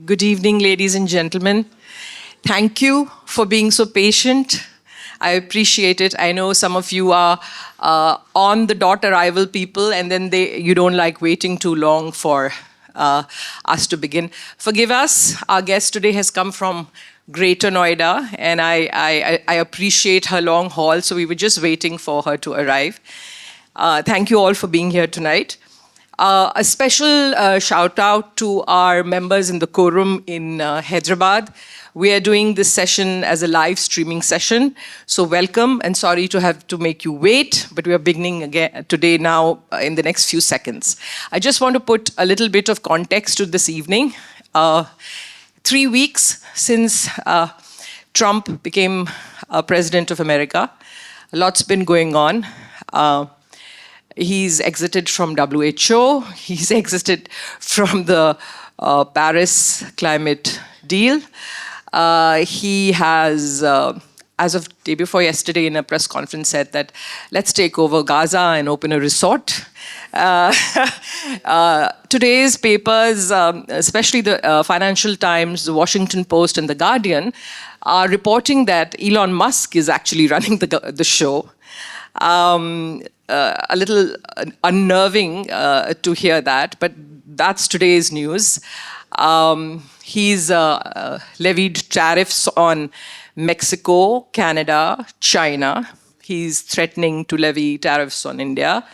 Good evening, ladies and gentlemen. Thank you for being so patient. I appreciate it. I know some of you are on the dot arrival people, and then you don't like waiting too long for us to begin. Forgive us. Our guest today has come from Greater Noida, and I appreciate her long haul, so we were just waiting for her to arrive. Thank you all for being here tonight. A special shout out to our members in the Quorum in Hyderabad. We are doing this session as a live streaming session. So welcome, and sorry to have to make you wait, but we are beginning again today now in the next few seconds. I just want to put a little bit of context to this evening. 3 weeks since Trump became president of America, a lot's been going on. He's exited from WHO. He's exited from the Paris climate deal. He has, as of day before yesterday in a press conference, said that let's take over Gaza and open a resort. Today's papers, especially the Financial Times, the Washington Post, and the Guardian, are reporting that Elon Musk is actually running the show. A little unnerving to hear that, but that's today's news. He's levied tariffs on Mexico, Canada, China. He's threatening to levy tariffs on India.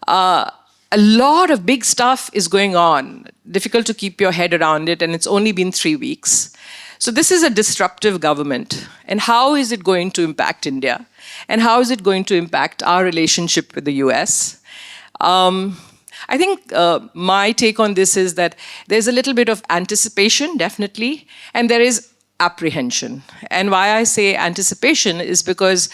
A lot of big stuff is going on. Difficult to keep your head around it, and it's only been 3 weeks. So this is a disruptive government. And how is it going to impact India? And how is it going to impact our relationship with the US? I think my take on this is that there's a little bit of anticipation, definitely, and there is apprehension. And why I say anticipation is because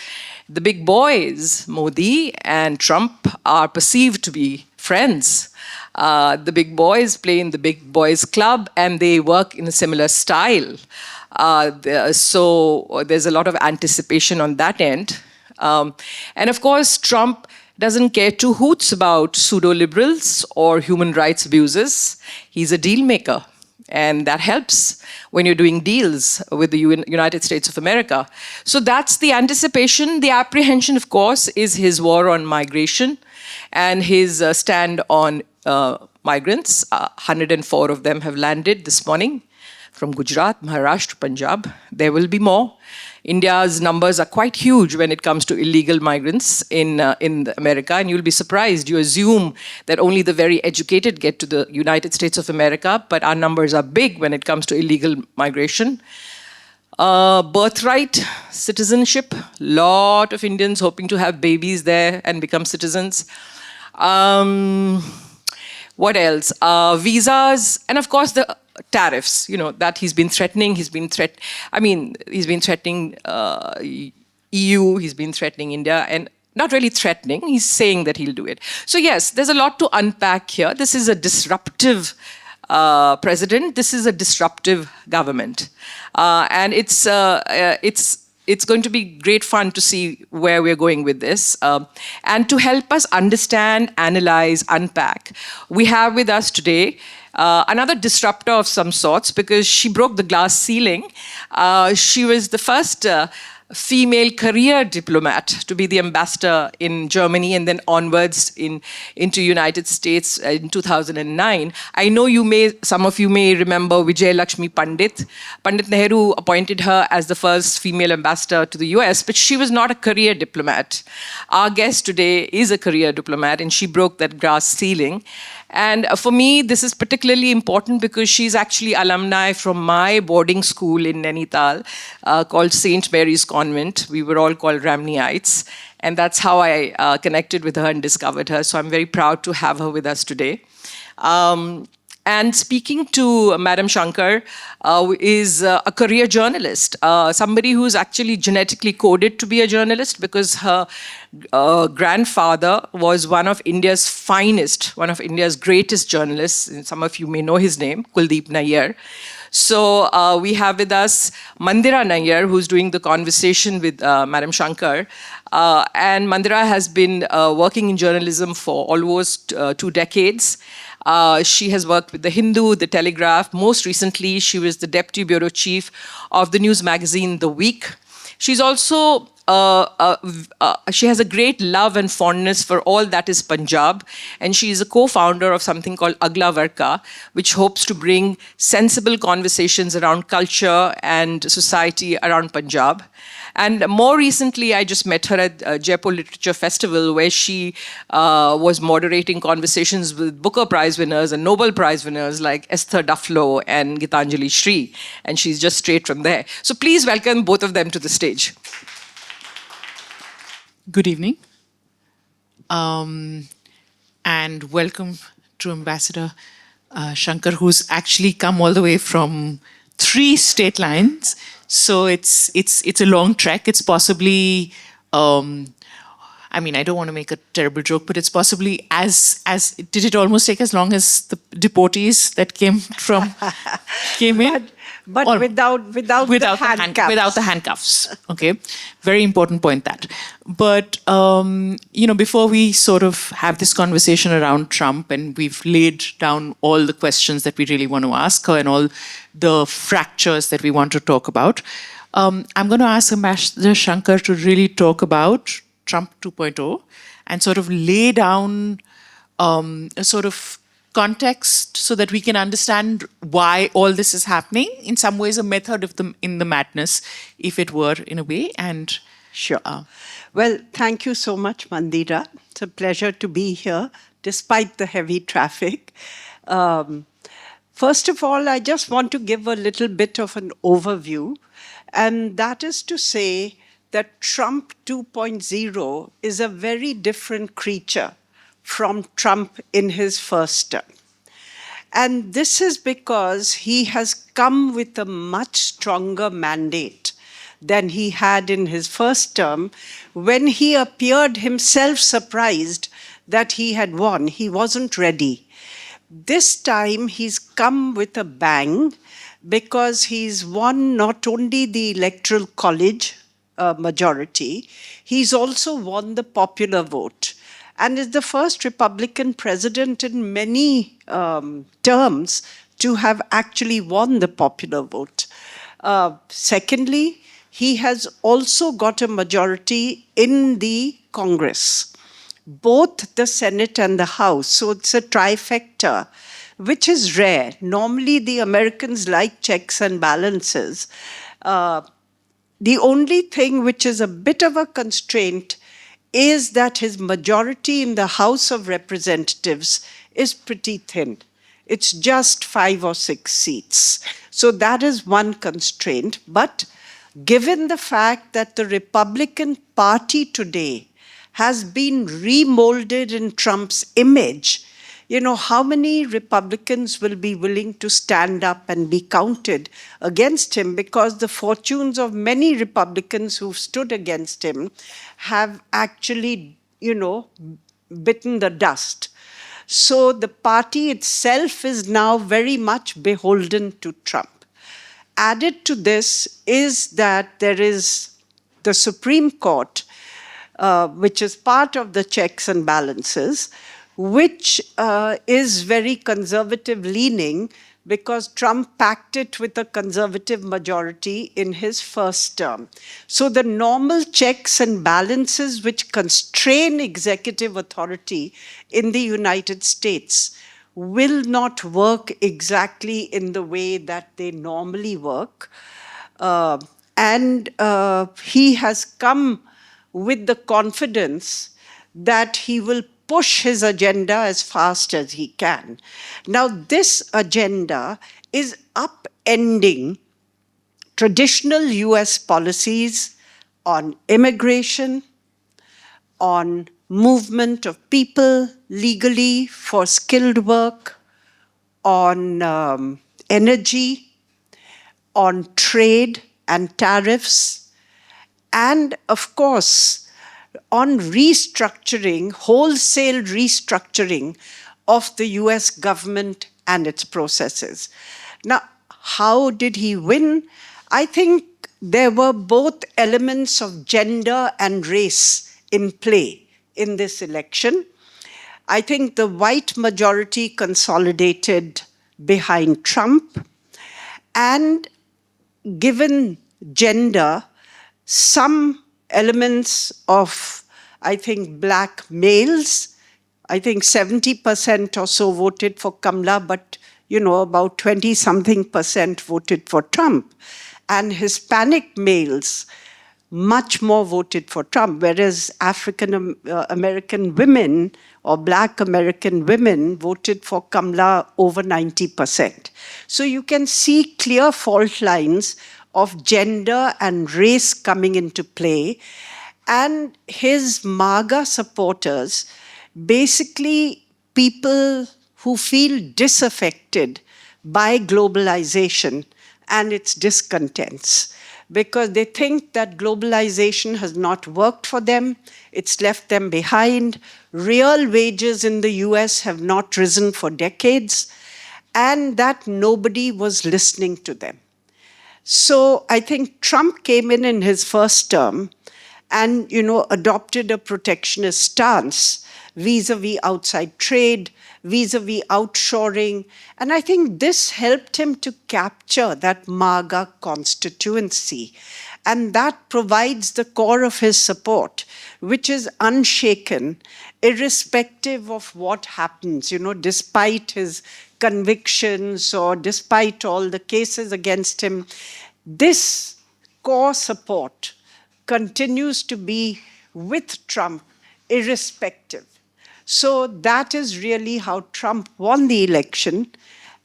the big boys, Modi and Trump, are perceived to be friends. The big boys play in the big boys club, and they work in a similar style. So there's a lot of anticipation on that end. And of course, Trump doesn't care two hoots about pseudo-liberals or human rights abuses. He's a deal maker, and that helps when you're doing deals with the United States of America. So that's the anticipation. The apprehension, of course, is his war on migration and his stand on migrants. 104 of them have landed this morning from Gujarat, Maharashtra, Punjab. There will be more. India's numbers are quite huge when it comes to illegal migrants in America, and you'll be surprised. You assume that only the very educated get to the United States of America, but our numbers are big when it comes to illegal migration. Birthright citizenship, lot of Indians hoping to have babies there and become citizens. What else? Visas, and of course the tariffs, that he's been threatening. He's been threatening EU, he's been threatening India, and not really threatening, he's saying that he'll do it. So yes, there's a lot to unpack here. This is a disruptive president. This is a disruptive government. And it's going to be great fun to see where we're going with this. And to help us understand, analyze, unpack, we have with us today another disruptor of some sorts, because she broke the glass ceiling. She was the first female career diplomat to be the ambassador in Germany and then onwards into United States in 2009. I know some of you may remember Vijay Lakshmi Pandit. Pandit Nehru appointed her as the first female ambassador to the US, but she was not a career diplomat. Our guest today is a career diplomat, and she broke that glass ceiling. And for me, this is particularly important because she's actually alumni from my boarding school in Nainital called St. Mary's Convent. We were all called Ramneyites. And that's how I connected with her and discovered her. So I'm very proud to have her with us today. And speaking to Madam Shankar is a career journalist, somebody who's actually genetically coded to be a journalist because her grandfather was one of India's finest, one of India's greatest journalists. And some of you may know his name, Kuldeep Nayar. So we have with us Mandira Nayar, who's doing the conversation with Madam Shankar. And Mandira has been working in journalism for almost 2 decades. She has worked with The Hindu, The Telegraph. Most recently, she was the deputy bureau chief of the news magazine The Week. She's also she has a great love and fondness for all that is Punjab, and she is a co-founder of something called Agla Varka, which hopes to bring sensible conversations around culture and society around Punjab. And more recently, I just met her at Jaipur Literature Festival, where she was moderating conversations with Booker Prize winners and Nobel Prize winners like Esther Duflo and Gitanjali Shree. And she's just straight from there. So please welcome both of them to the stage. Good evening. And welcome to Ambassador Shankar, who's actually come all the way from 3 state lines. So it's a long trek. It's possibly, I mean, I don't want to make a terrible joke, but it's possibly did it almost take as long as the deportees that came in? But without the handcuffs. Without the handcuffs. Okay, very important point that. But before we sort of have this conversation around Trump, and we've laid down all the questions that we really want to ask her and all the fractures that we want to talk about, I'm going to ask Ambassador Shankar to really talk about Trump 2.0 and sort of lay down a sort of context so that we can understand why all this is happening. In some ways, a method in the madness, if it were, in a way. And sure. Well, thank you so much, Mandira. It's a pleasure to be here, despite the heavy traffic. First of all, I just want to give a little bit of an overview, and that is to say that Trump 2.0 is a very different creature from Trump in his first term. And this is because he has come with a much stronger mandate than he had in his first term, when he appeared himself surprised that he had won. He wasn't ready. This time he's come with a bang, because he's won not only the Electoral College majority, he's also won the popular vote, and is the first Republican president in many terms to have actually won the popular vote. Secondly, he has also got a majority in the Congress, both the Senate and the House. So it's a trifecta, which is rare. Normally, the Americans like checks and balances. The only thing which is a bit of a constraint is that his majority in the House of Representatives is pretty thin. It's just 5 or 6 seats. So that is one constraint. But given the fact that the Republican Party today has been remolded in Trump's image, how many Republicans will be willing to stand up and be counted against him? Because the fortunes of many Republicans who've stood against him have actually, bitten the dust. So the party itself is now very much beholden to Trump. Added to this is that there is the Supreme Court, which is part of the checks and balances, which is very conservative leaning, because Trump packed it with a conservative majority in his first term. So the normal checks and balances which constrain executive authority in the United States will not work exactly in the way that they normally work. And he has come with the confidence that he will push his agenda as fast as he can. Now, this agenda is upending traditional US policies on immigration, on movement of people legally for skilled work, on energy, on trade and tariffs, and of course, on restructuring, wholesale restructuring of the US government and its processes. Now, how did he win? I think there were both elements of gender and race in play in this election. I think the white majority consolidated behind Trump, and given gender, some elements of, I think, black males, I think 70% or so voted for Kamala, but about 20-something% voted for Trump. And Hispanic males, much more voted for Trump, whereas African American women or Black American women voted for Kamala over 90%. So you can see clear fault lines of gender and race coming into play. And his MAGA supporters, basically people who feel disaffected by globalization and its discontents, because they think that globalization has not worked for them, it's left them behind. Real wages in the US have not risen for decades, and that nobody was listening to them. So I think Trump came in his first term and, adopted a protectionist stance vis-a-vis outside trade, vis-a-vis outshoring. And I think this helped him to capture that MAGA constituency. And that provides the core of his support, which is unshaken, irrespective of what happens, despite his convictions or despite all the cases against him. This core support continues to be with Trump, irrespective. So that is really how Trump won the election.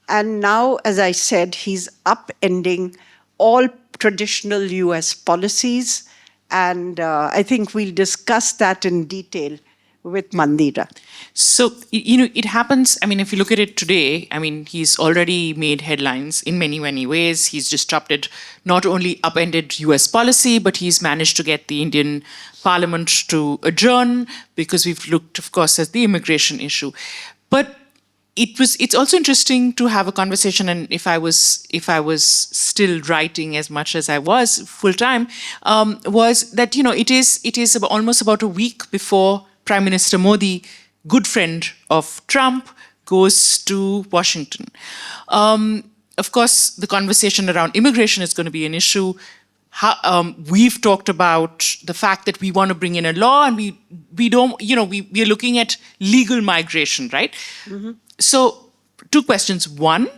And now, as I said, he's upending all traditional US policies. And I think we'll discuss that in detail with Mandira. So, it happens, if you look at it today, he's already made headlines in many, many ways. He's disrupted, not only upended US policy, but he's managed to get the Indian Parliament to adjourn, because we've looked, of course, at the immigration issue. But it's also interesting to have a conversation, and if I was still writing as much as I was full time, was that it is almost about a week before Prime Minister Modi, good friend of Trump, goes to Washington. Of course, the conversation around immigration is going to be an issue. We've talked about the fact that we want to bring in a law, and we don't, we are looking at legal migration, right? Mm-hmm. So, two questions. One,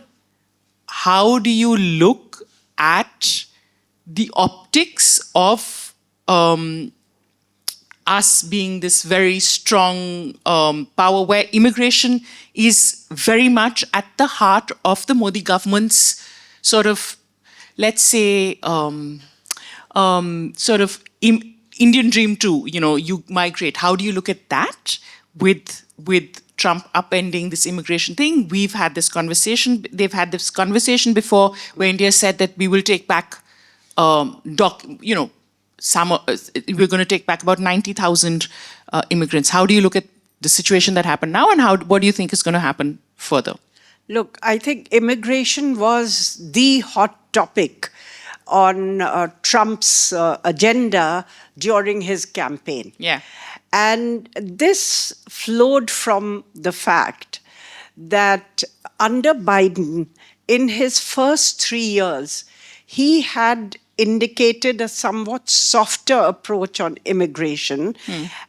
how do you look at the optics of us being this very strong power, where immigration is very much at the heart of the Modi government's sort of, let's say, Indian dream too? You migrate. How do you look at that with Trump upending this immigration thing? We've had this conversation. They've had this conversation before, where India said that we will take back, we're going to take back about 90,000 immigrants. How do you look at the situation that happened now, and what do you think is going to happen further? Look, I think immigration was the hot topic on Trump's agenda during his campaign. Yeah. And this flowed from the fact that under Biden, in his first 3 years, he had indicated a somewhat softer approach on immigration.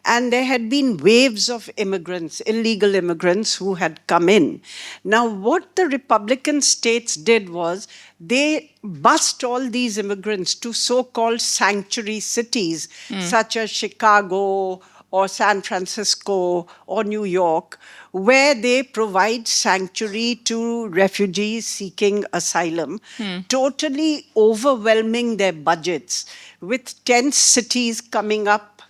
And there had been waves of immigrants, illegal immigrants who had come in. Now, what the Republican states did was they bussed all these immigrants to so-called sanctuary cities, such as Chicago or San Francisco or New York, where they provide sanctuary to refugees seeking asylum, totally overwhelming their budgets, with tent cities coming up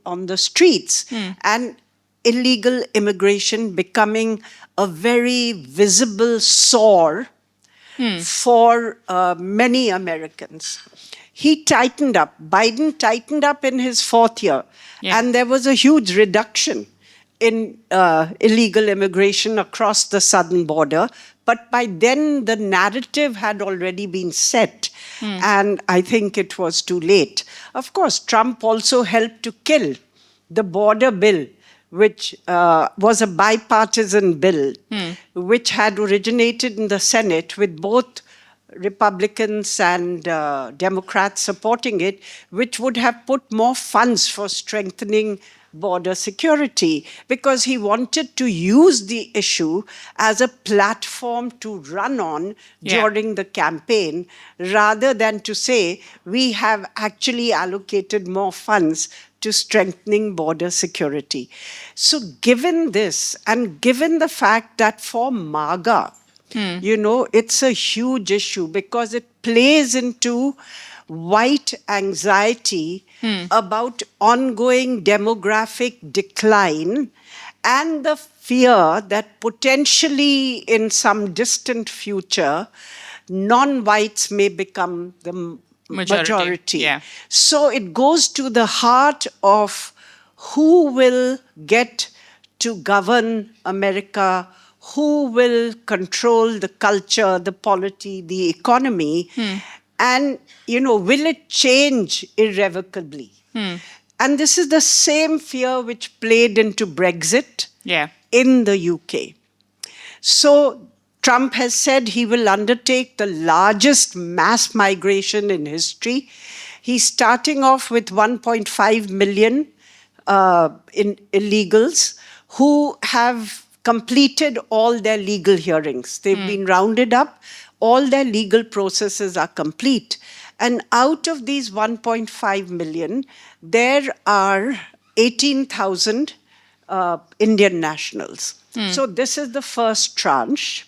on the streets, and illegal immigration becoming a very visible sore for many Americans. He tightened up. Biden tightened up in his fourth year. Yeah. And there was a huge reduction in illegal immigration across the southern border. But by then, the narrative had already been set. And I think it was too late. Of course, Trump also helped to kill the border bill, which was a bipartisan bill, which had originated in the Senate with both Republicans and Democrats supporting it, which would have put more funds for strengthening border security, because he wanted to use the issue as a platform to run on during the campaign, rather than to say, we have actually allocated more funds to strengthening border security. So given this, and given the fact that for MAGA, you know, it's a huge issue because it plays into white anxiety about ongoing demographic decline and the fear that potentially in some distant future, non-whites may become the majority. Yeah. So it goes to the heart of who will get to govern America, who will control the culture, the polity, the economy, and, you know, will it change irrevocably? And this is the same fear which played into Brexit in the UK. So Trump has said he will undertake the largest mass migration in history. He's starting off with 1.5 million illegals who have completed all their legal hearings. They've been rounded up. All their legal processes are complete. And out of these 1.5 million, there are 18,000 Indian nationals. So this is the first tranche.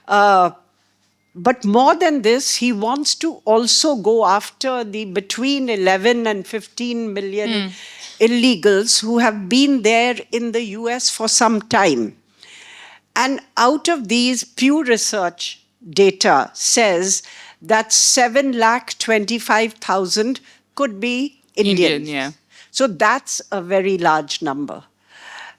But more than this, he wants to also go after the between 11 and 15 million illegals who have been there in the US for some time. And out of these, Pew Research data says that 7,25,000 could be Indians. So that's a very large number.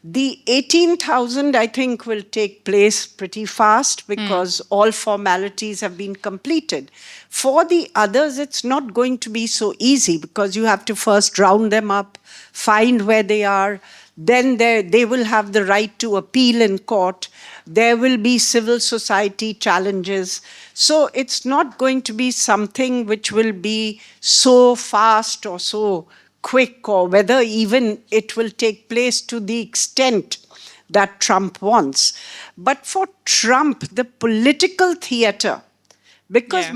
The 18,000, I think, will take place pretty fast because all formalities have been completed. For the others, it's not going to be so easy because you have to first round them up, find where they are. Then they will have the right to appeal in court. There will be civil society challenges. So it's not going to be something which will be so fast or so quick, or whether even it will take place to the extent that Trump wants. But for Trump, the political theater, because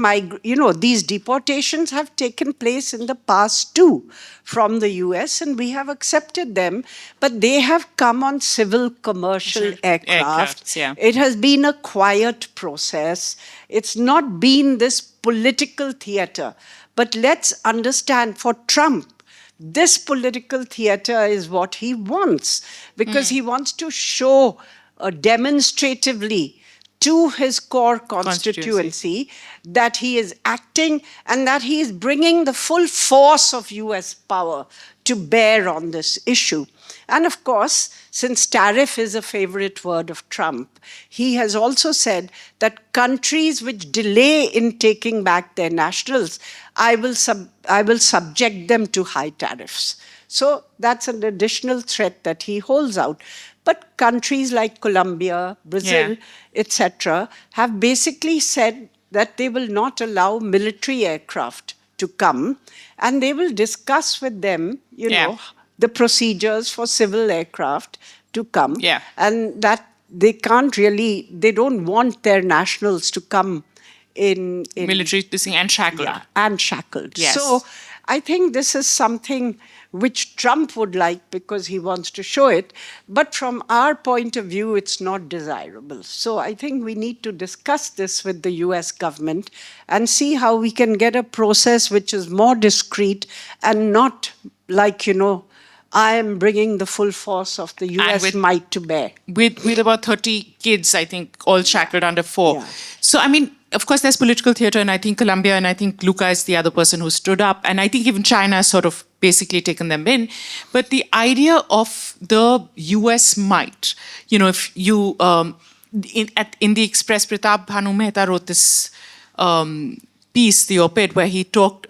these deportations have taken place in the past too from the US, and we have accepted them, but they have come on civil commercial aircraft. It has been a quiet process. It's not been this political theater. But let's understand, for Trump, this political theater is what he wants, because he wants to show demonstratively to his core constituency that he is acting and that he is bringing the full force of US power to bear on this issue. And of course, since tariff is a favorite word of Trump, he has also said that countries which delay in taking back their nationals, I will subject them to high tariffs. So that's an additional threat that he holds out. But countries like Colombia, Brazil, etc., have basically said that they will not allow military aircraft to come, and they will discuss with them, you know, the procedures for civil aircraft to come, and that they can't really, they don't want their nationals to come in military and shackled. And shackled. So I think this is something which Trump would like because he wants to show it, but from our point of view, it's not desirable. So I think we need to discuss this with the US government and see how we can get a process which is more discreet and not like, you know, I am bringing the full force of the US might to bear. With about 30 kids, I think, all shackled under 4. So, I mean, of course, there's political theater, and I think Colombia, and I think Luca is the other person who stood up, and I think even China has sort of basically taken them in. But the idea of the US might, you know, if you, in the Express, Pratap Bhanu Mehta wrote this piece, the op-ed, where he talked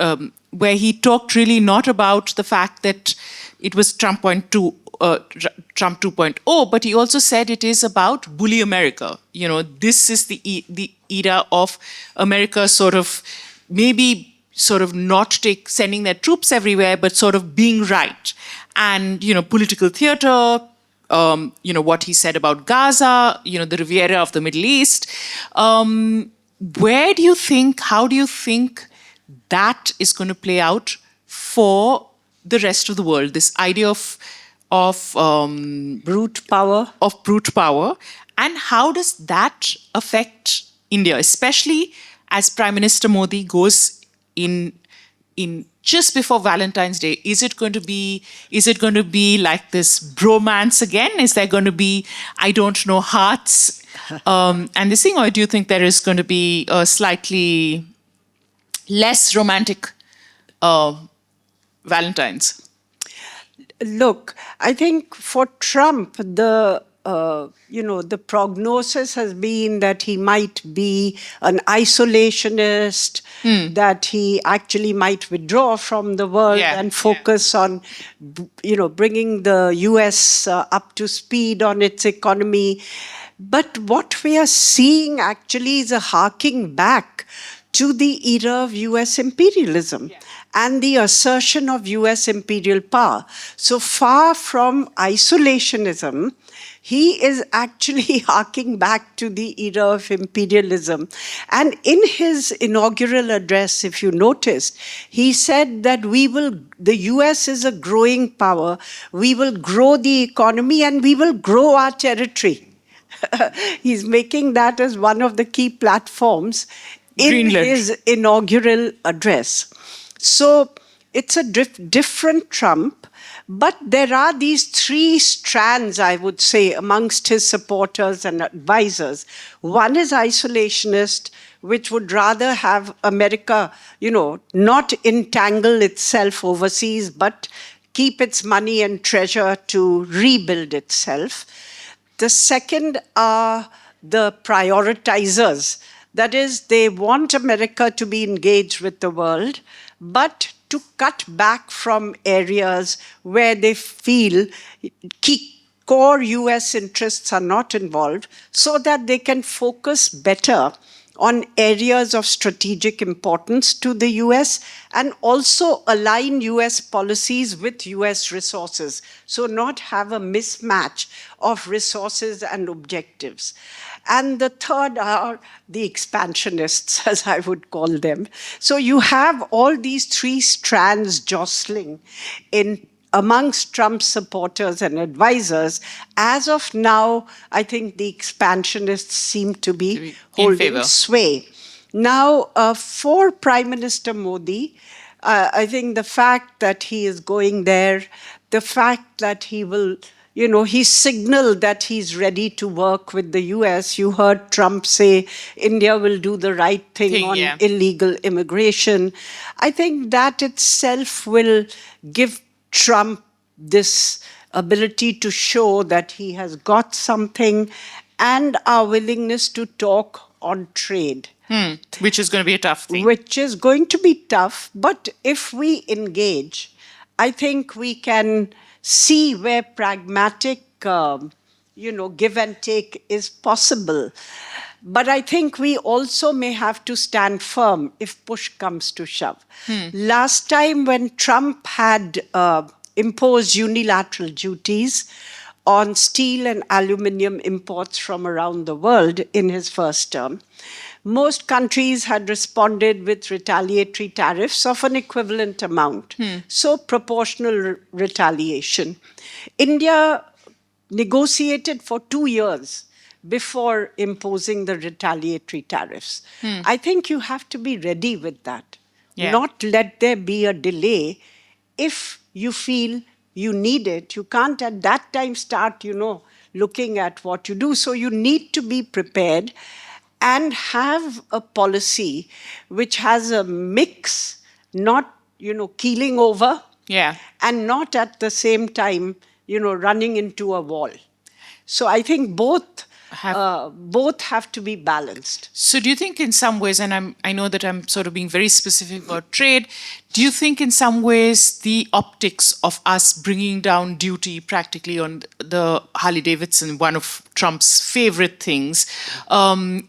where he talked really not about the fact that it was Trump 2.0, but he also said it is about bully America. This is the era of America sort of maybe sort of not sending their troops everywhere, but sort of being right. And, political theater, what he said about Gaza, the Riviera of the Middle East. How do you think that is going to play out for the rest of the world? This idea of brute power. And how does that affect India, especially as Prime Minister Modi goes in just before Valentine's Day? Is it going to be like this bromance again? Is there going to be, I don't know, hearts and this thing, or do you think there is going to be a slightly less romantic Valentine's? Look, I think for Trump, the prognosis has been that he might be an isolationist, that he actually might withdraw from the world and focus on, bringing the US up to speed on its economy. But what we are seeing actually is a harking back to the era of US imperialism. And the assertion of US imperial power. So far from isolationism, he is actually harking back to the era of imperialism. And in his inaugural address, if you noticed, he said that the US is a growing power, we will grow the economy and we will grow our territory. He's making that as one of the key platforms in his inaugural address. So it's a different Trump, but there are these three strands, I would say, amongst his supporters and advisors. One is isolationist, which would rather have America, not entangle itself overseas, but keep its money and treasure to rebuild itself. The second are the prioritizers. That is, they want America to be engaged with the world, but to cut back from areas where they feel key core US interests are not involved, so that they can focus better on areas of strategic importance to the US and also align US policies with US resources. So not have a mismatch of resources and objectives. And the third are the expansionists, as I would call them. So you have all these three strands jostling amongst Trump's supporters and advisors. As of now, I think the expansionists seem to be holding sway. Now, for Prime Minister Modi, I think the fact that he is going there, the fact that he will, he signaled that he's ready to work with the US. You heard Trump say India will do the right thing on illegal immigration. I think that itself will give Trump this ability to show that he has got something and our willingness to talk on trade. Which is going to be a tough thing. Which is going to be tough, but if we engage, I think we can see where pragmatic, give and take is possible. But I think we also may have to stand firm if push comes to shove. Last time when Trump had imposed unilateral duties on steel and aluminium imports from around the world in his first term, most countries had responded with retaliatory tariffs of an equivalent amount. So proportional retaliation. India negotiated for 2 years before imposing the retaliatory tariffs. I think you have to be ready with that. Not let there be a delay. If you feel you need it, you can't at that time start, looking at what you do. So you need to be prepared and have a policy which has a mix, not, keeling over, and not at the same time, running into a wall. So I think both both have to be balanced. So do you think in some ways, and I know that I'm sort of being very specific about trade, do you think in some ways the optics of us bringing down duty practically on the Harley Davidson, one of Trump's favorite things,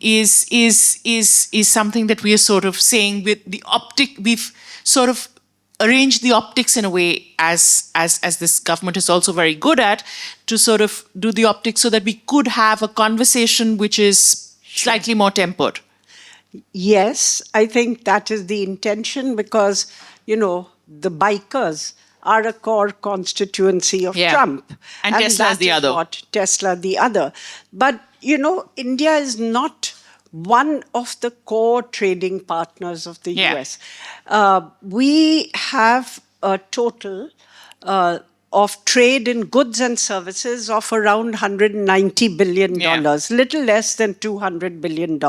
is something that we are sort of saying with the optic, we've sort of arrange the optics in a way, as this government is also very good at, to sort of do the optics so that we could have a conversation which is slightly more tempered? Yes, I think that is the intention because, the bikers are a core constituency of Trump. And Tesla is the other. Tesla the other. But, India is not one of the core trading partners of the US. We have a total of trade in goods and services of around $190 billion, little less than $200 billion.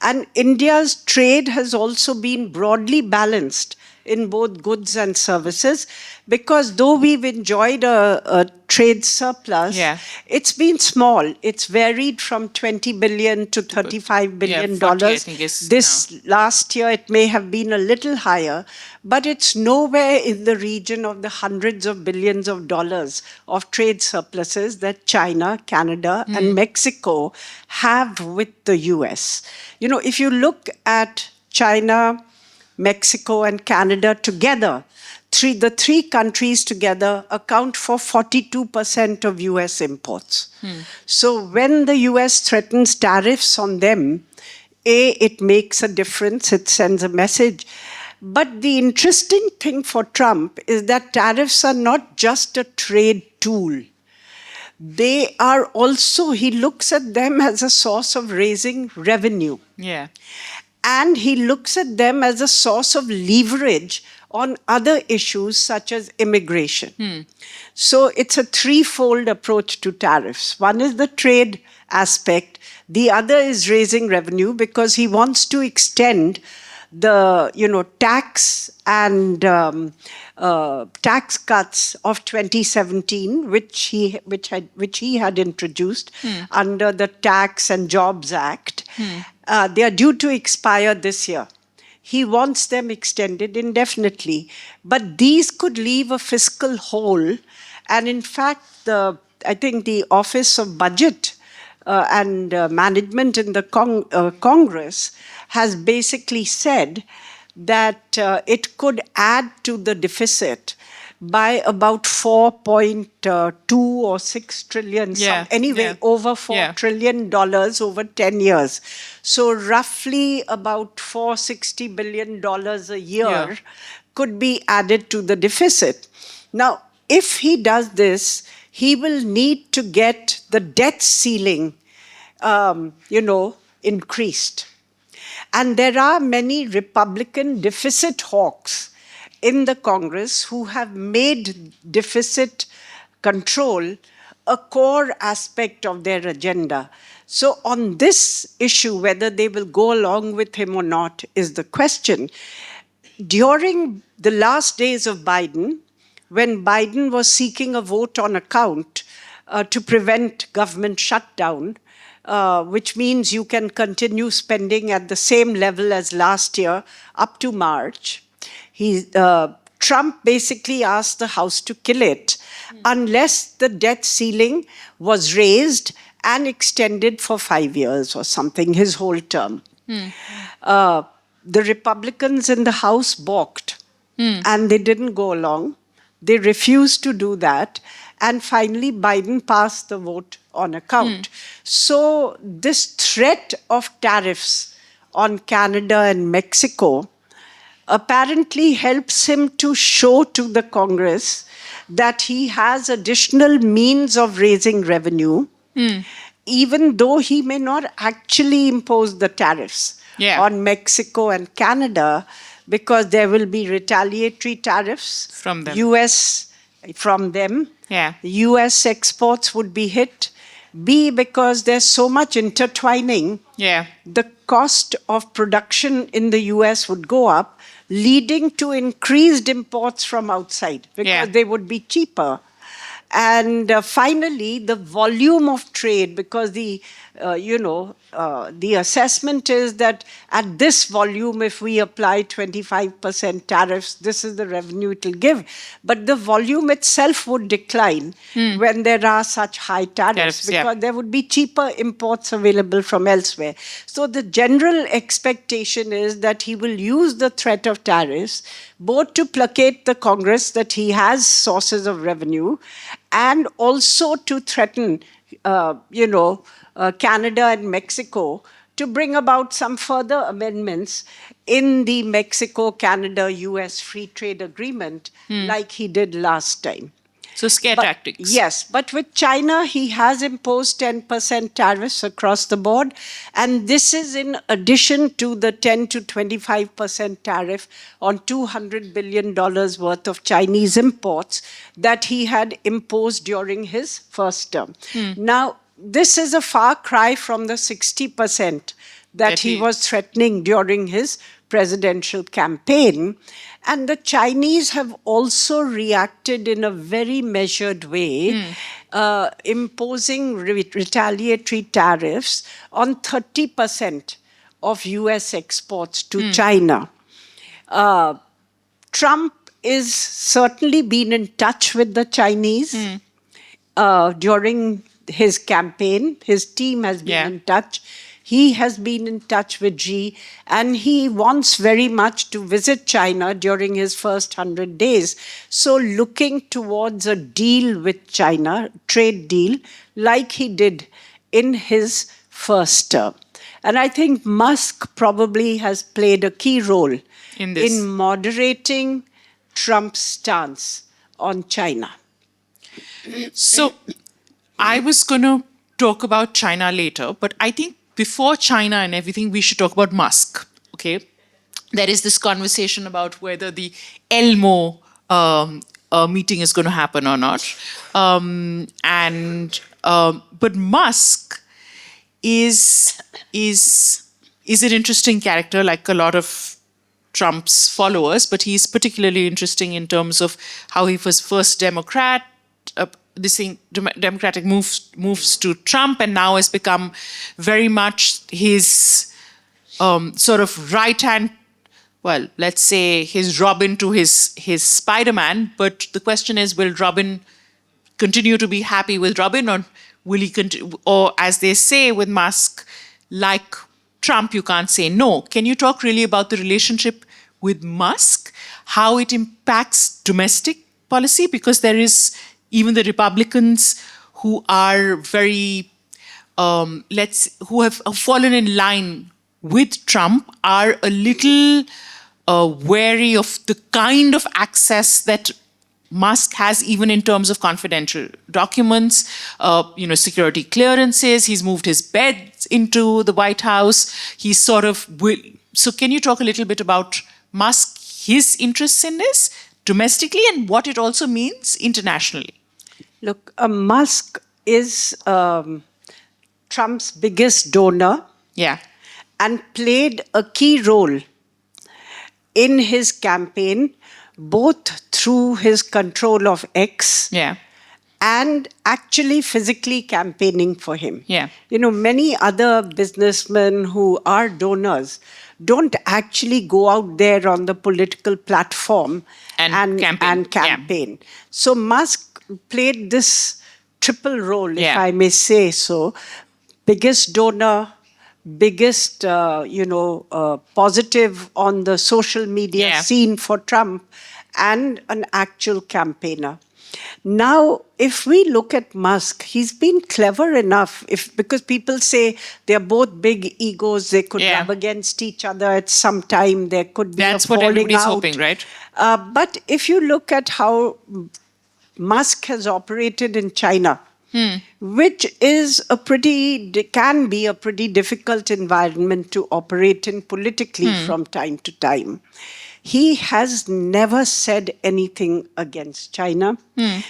And India's trade has also been broadly balanced in both goods and services, because though we've enjoyed a trade surplus, it's been small. It's varied from $20 billion to $35 billion. 40, I think this last year, it may have been a little higher, but it's nowhere in the region of the hundreds of billions of dollars of trade surpluses that China, Canada, and Mexico have with the US. If you look at China, Mexico and Canada together, the three countries together account for 42% of US imports. So when the US threatens tariffs on them, it makes a difference, it sends a message. But the interesting thing for Trump is that tariffs are not just a trade tool. They are also, he looks at them as a source of raising revenue. And he looks at them as a source of leverage on other issues such as immigration. So it's a threefold approach to tariffs. One is the trade aspect. The other is raising revenue because he wants to extend the tax and tax cuts of 2017, which he had introduced under the Tax and Jobs Act. They are due to expire this year. He wants them extended indefinitely. But these could leave a fiscal hole. And in fact, I think the Office of Budget and Management in the Congress has basically said that it could add to the deficit by about 4.2 or 6 trillion, over $4 trillion over 10 years. So roughly about $460 billion a year could be added to the deficit. Now, if he does this, he will need to get the debt ceiling, increased. And there are many Republican deficit hawks in the Congress who have made deficit control a core aspect of their agenda. So on this issue, whether they will go along with him or not is the question. During the last days of Biden, when Biden was seeking a vote on account to prevent government shutdown, which means you can continue spending at the same level as last year up to March, Trump basically asked the House to kill it unless the debt ceiling was raised and extended for 5 years or something, his whole term. The Republicans in the House balked and they didn't go along. They refused to do that. And finally, Biden passed the vote on account. So this threat of tariffs on Canada and Mexico apparently helps him to show to the Congress that he has additional means of raising revenue, even though he may not actually impose the tariffs on Mexico and Canada, because there will be retaliatory tariffs from them. US exports would be hit. B, because there's so much intertwining, the cost of production in the US would go up, leading to increased imports from outside because they would be cheaper. And finally, the volume of trade, because the assessment is that at this volume, if we apply 25% tariffs, this is the revenue it will give. But the volume itself would decline when there are such high tariffs, because there would be cheaper imports available from elsewhere. So the general expectation is that he will use the threat of tariffs both to placate the Congress that he has sources of revenue, and also to threaten, Canada and Mexico to bring about some further amendments in the Mexico-Canada-US free trade agreement, like he did last time. So scare tactics. Yes, but with China, he has imposed 10% tariffs across the board. And this is in addition to the 10 to 25% tariff on $200 billion worth of Chinese imports that he had imposed during his first term. Now, this is a far cry from the 60% that he was threatening during his presidential campaign. And the Chinese have also reacted in a very measured way, imposing retaliatory tariffs on 30% of US exports to China. Trump is certainly been in touch with the Chinese during his campaign. His team has been in touch. He has been in touch with Xi, and he wants very much to visit China during his first 100 days. So looking towards a deal with China, trade deal, like he did in his first term. And I think Musk probably has played a key role in moderating Trump's stance on China. So I was going to talk about China later, but I think before China and everything, we should talk about Musk. Okay, there is this conversation about whether the Elmo meeting is going to happen or not, but Musk is an interesting character, like a lot of Trump's followers, but he's particularly interesting in terms of how he was first Democrat. This thing, Democratic moves to Trump, and now has become very much his sort of right hand. Well, let's say his Robin to his Spider-Man. But the question is, will Robin continue to be happy with Robin, or will he continue? Or as they say with Musk, like Trump, you can't say no. Can you talk really about the relationship with Musk, how it impacts domestic policy? Because there is even the Republicans who are very, who have fallen in line with Trump, are a little wary of the kind of access that Musk has, even in terms of confidential documents, security clearances. He's moved his bed into the White House. He's sort of So can you talk a little bit about Musk, his interests in this domestically, and what it also means internationally? Look, Musk is Trump's biggest donor. Yeah. And played a key role in his campaign, both through his control of X and actually physically campaigning for him. Yeah. Many other businessmen who are donors don't actually go out there on the political platform and campaign. Yeah. So Musk played this triple role, if I may say so. Biggest donor, biggest, positive on the social media scene for Trump, and an actual campaigner. Now, if we look at Musk, he's been clever enough, because people say they're both big egos, they could rub against each other at some time, there could be That's a falling what everybody's out. hoping, right? But if you look at how Musk has operated in China, which is can be a pretty difficult environment to operate in politically from time to time. He has never said anything against China.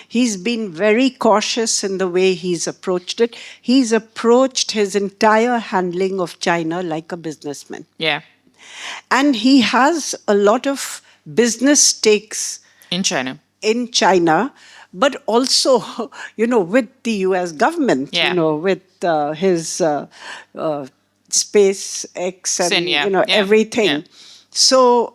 He's been very cautious in the way he's approached it. He's approached his entire handling of China like a businessman. Yeah. And he has a lot of business stakes in China. but also, with the US government, Yeah. with his SpaceX and, Yeah. Yeah. everything. So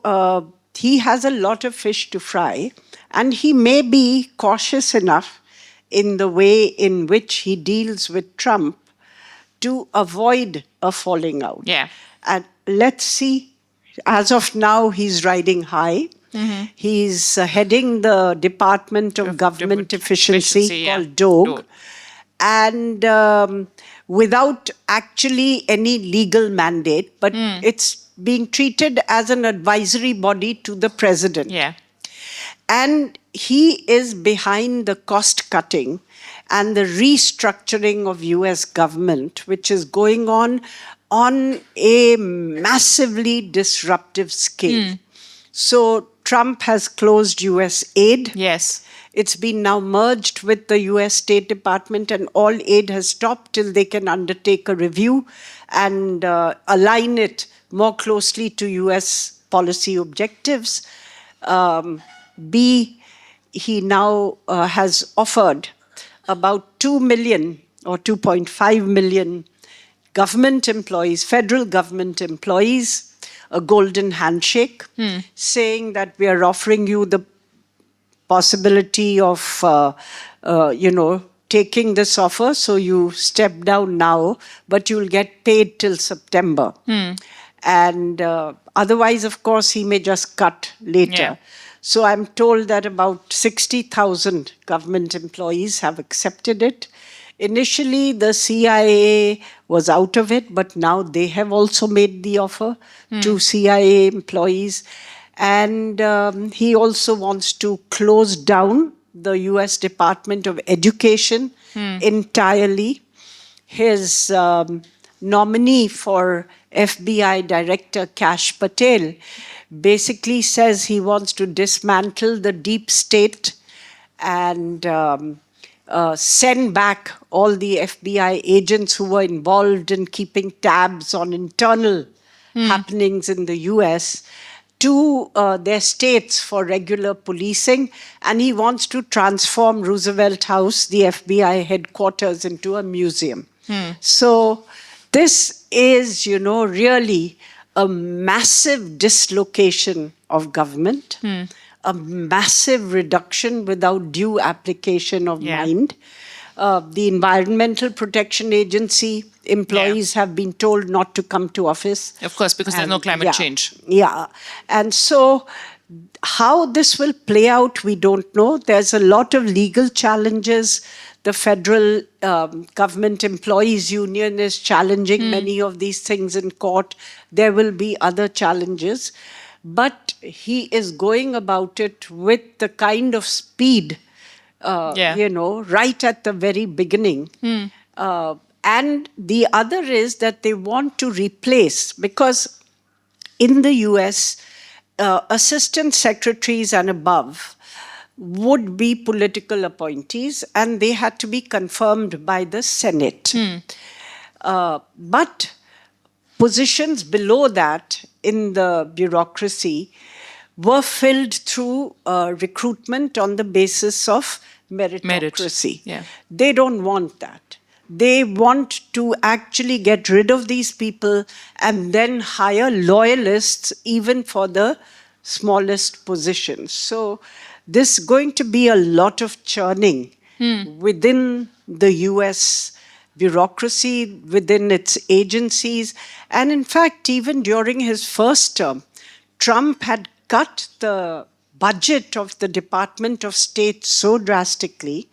he has a lot of fish to fry, and he may be cautious enough in the way in which he deals with Trump to avoid a falling out. Yeah. And let's see. As of now, he's riding high. He's heading the Department of Government Efficiency yeah. called DOG. Dog. And without actually any legal mandate, but it's being treated as an advisory body to the president. Yeah. And he is behind the cost cutting and the restructuring of US government, which is going on a massively disruptive scale. So Trump has closed US aid. Yes. It's been now merged with the US State Department, and all aid has stopped till they can undertake a review and align it more closely to US policy objectives. B, he now has offered about 2 million or 2.5 million government employees, federal government employees, a golden handshake, saying that we are offering you the possibility of, taking this offer. So you step down now, but you'll get paid till September. And otherwise, of course, he may just cut later. Yeah. So I'm told that about 60,000 government employees have accepted it. Initially, the CIA was out of it, but now they have also made the offer to CIA employees. And he also wants to close down the US Department of Education entirely. His nominee for FBI Director Kash Patel basically says he wants to dismantle the deep state and send back all the FBI agents who were involved in keeping tabs on internal happenings in the US to their states for regular policing. And he wants to transform Roosevelt House, the FBI headquarters, into a museum. So this is, really a massive dislocation of government, a massive reduction without due application of mind. The Environmental Protection Agency employees have been told not to come to office. Of course, because there's no climate change. Yeah. And so how this will play out, we don't know. There's a lot of legal challenges. The Federal Government Employees Union is challenging many of these things in court. There will be other challenges. But he is going about it with the kind of speed, right at the very beginning. And the other is that they want to replace, because in the US, assistant secretaries and above would be political appointees, and they had to be confirmed by the Senate. But positions below that in the bureaucracy were filled through recruitment on the basis of meritocracy. They don't want that. They want to actually get rid of these people and then hire loyalists even for the smallest positions. So there's going to be a lot of churning within the US bureaucracy, within its agencies. And in fact, even during his first term, Trump had cut the budget of the Department of State so drastically,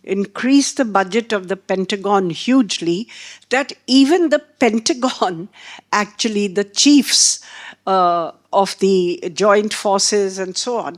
increased the budget of the Pentagon hugely, that even the Pentagon, actually the chiefs of the joint forces and so on,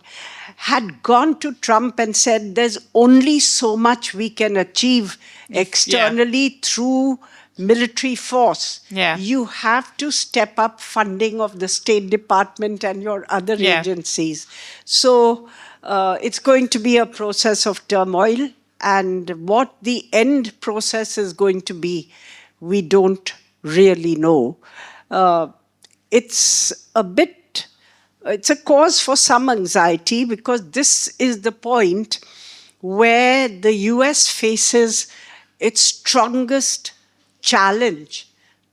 had gone to Trump and said, there's only so much we can achieve externally through military force. You have to step up funding of the State Department and your other agencies. So it's going to be a process of turmoil, and what the end process is going to be, we don't really know. It's a cause for some anxiety, because this is the point where the US faces its strongest challenge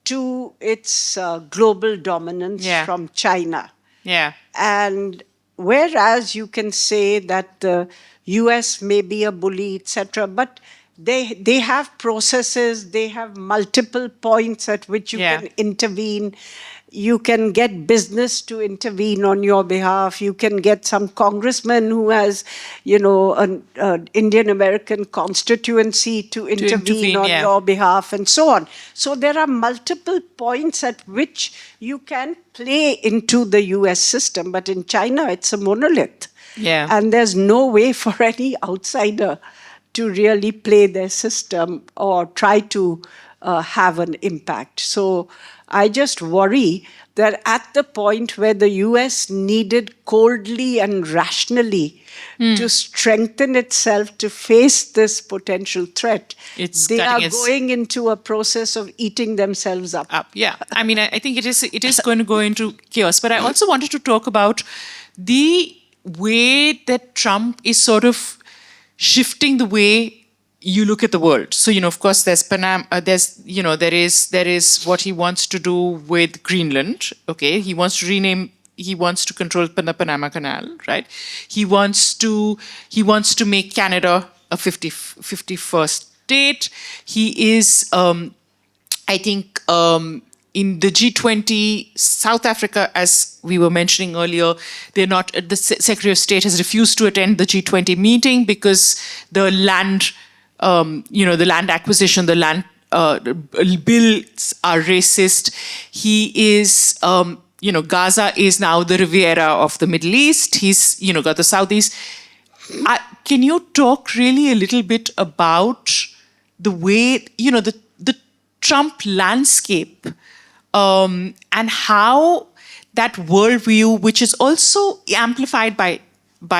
to its global dominance Yeah. from China. Yeah. And whereas you can say that the US may be a bully, etc., but they have processes, they have multiple points at which you Yeah. can intervene. You can get business to intervene on your behalf. You can get some congressman who has, an Indian American constituency to intervene on yeah. your behalf, and so on. So there are multiple points at which you can play into the US system, but in China, it's a monolith. Yeah. And there's no way for any outsider to really play their system or try to have an impact. So I just worry that at the point where the US needed coldly and rationally to strengthen itself to face this potential threat, they are going into a process of eating themselves up. Yeah, I mean, I think it is going to go into chaos. But I also wanted to talk about the way that Trump is sort of shifting the way you look at the world. So, of course, there's there is what he wants to do with Greenland. Okay, he wants to control the Panama Canal, right? He wants to make Canada a 51st state. He is, I think, in the G20, South Africa, as we were mentioning earlier, the Secretary of State has refused to attend the G20 meeting because the land, the land acquisition, the land bills are racist. He is, Gaza is now the Riviera of the Middle East. He's, got the Saudis. Can you talk really a little bit about the way, the Trump landscape, and how that worldview, which is also amplified by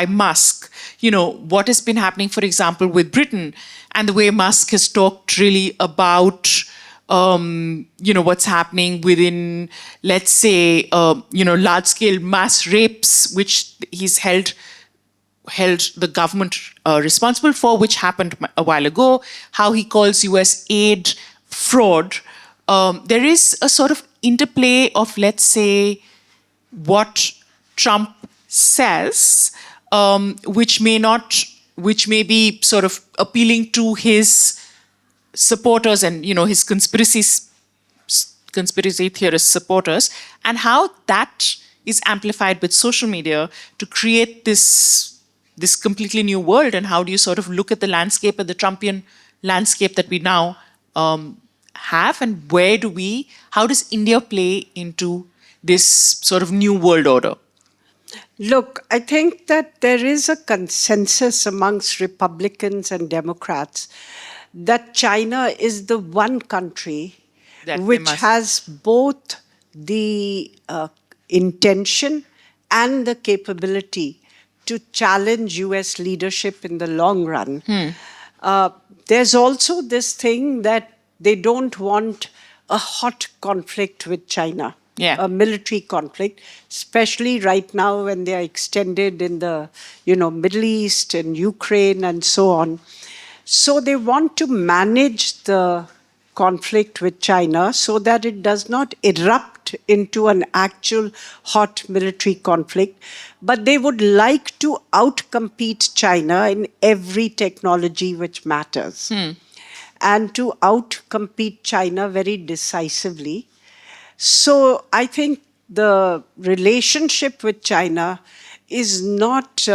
Musk, what has been happening, for example, with Britain, and the way Musk has talked really about, what's happening within, let's say, large-scale mass rapes, which he's held the government responsible for, which happened a while ago, how he calls US aid fraud. There is a sort of interplay of, let's say, what Trump says, which may be sort of appealing to his supporters and, his conspiracy theorist supporters, and how that is amplified with social media to create this completely new world. And how do you sort of look at the landscape, at the Trumpian landscape that we now have, and how does India play into this sort of new world order? Look, I think that there is a consensus amongst Republicans and Democrats that China is the one country which has both the intention and the capability to challenge US leadership in the long run. There's also this thing that they don't want a hot conflict with China, a military conflict, especially right now when they are extended in the Middle East and Ukraine and so on. So they want to manage the conflict with China so that it does not erupt into an actual hot military conflict. But they would like to outcompete China in every technology which matters. And to outcompete China very decisively. So I think the relationship with China is not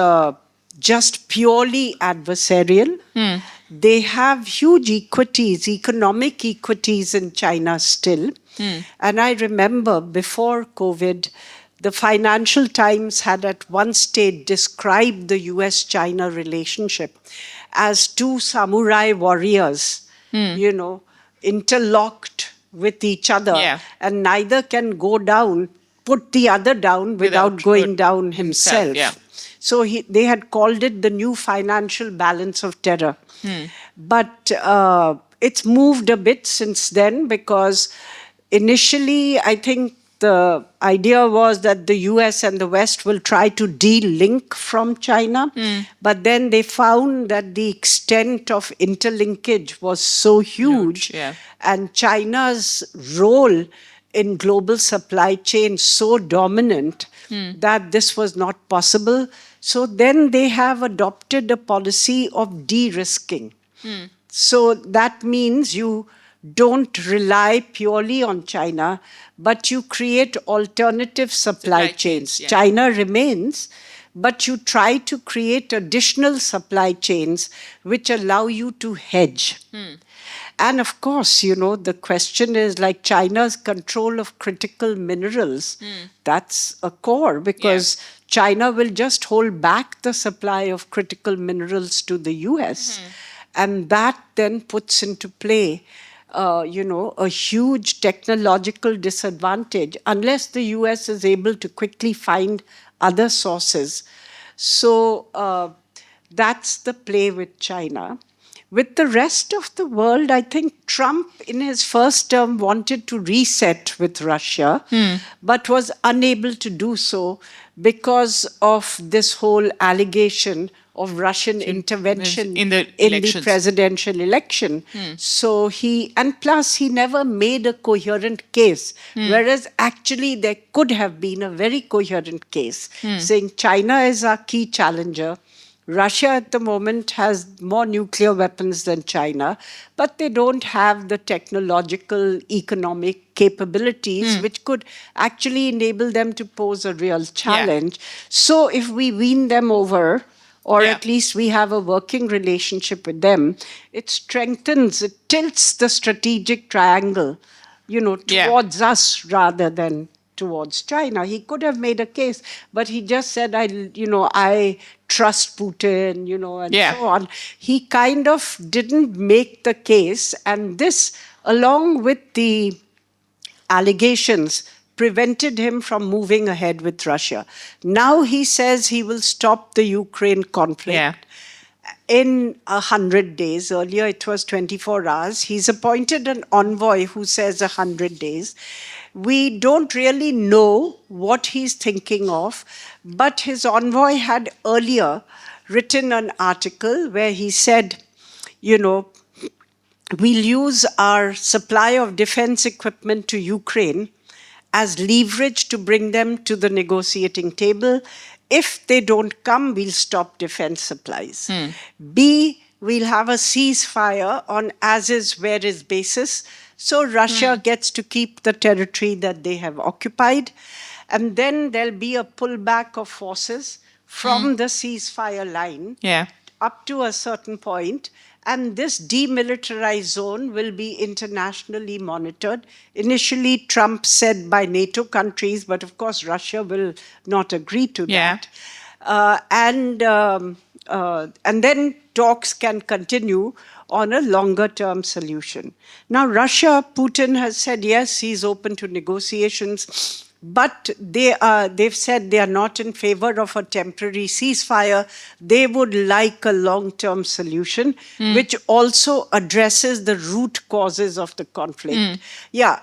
just purely adversarial. They have huge economic equities in China still. And I remember before COVID, the Financial Times had at one stage described the US-China relationship as two samurai warriors, interlocked with each other, and neither can put the other down without going down himself. So they had called it the new financial balance of terror. But it's moved a bit since then, because initially I think the idea was that the US and the West will try to de-link from China, but then they found that the extent of interlinkage was so huge, yeah. and China's role in global supply chain so dominant that this was not possible. So then they have adopted a policy of de-risking. So that means you don't rely purely on China, but you create alternative supply chains. yeah. China remains, but you try to create additional supply chains which allow you to hedge. And of course, you know, the question is like China's control of critical minerals. That's a core, because China will just hold back the supply of critical minerals to the US. And that then puts into play, you know, a huge technological disadvantage unless the US is able to quickly find other sources. So that's the play with China. With the rest of the world, I think Trump in his first term wanted to reset with Russia, but was unable to do so because of this whole allegation of Russian intervention in the in the elections. presidential election. So and plus he never made a coherent case, whereas actually there could have been a very coherent case saying China is our key challenger. Russia at the moment has more nuclear weapons than China, but they don't have the technological, economic capabilities which could actually enable them to pose a real challenge. So if we wean them over, or at least we have a working relationship with them, it strengthens, it tilts the strategic triangle, you know, towards us rather than towards China. He could have made a case, but he just said, I trust Putin, you know, and so on. He kind of didn't make the case, and this, along with the allegations, prevented him from moving ahead with Russia. Now he says he will stop the Ukraine conflict in 100 days. Earlier it was 24 hours. He's appointed an envoy who says 100 days. We don't really know what he's thinking of, but his envoy had earlier written an article where he said, you know, we'll use our supply of defense equipment to Ukraine as leverage to bring them to the negotiating table. If they don't come, we'll stop defense supplies. B, we'll have a ceasefire on as is, where is basis. So Russia gets to keep the territory that they have occupied. And then there'll be a pullback of forces from the ceasefire line up to a certain point, and this demilitarized zone will be internationally monitored. Initially, Trump said by NATO countries, but of course Russia will not agree to that. And then talks can continue on a longer-term solution. Now, Russia, Putin has said, yes, he's open to negotiations, but they've said they are not in favor of a temporary ceasefire. They would like a long-term solution, which also addresses the root causes of the conflict.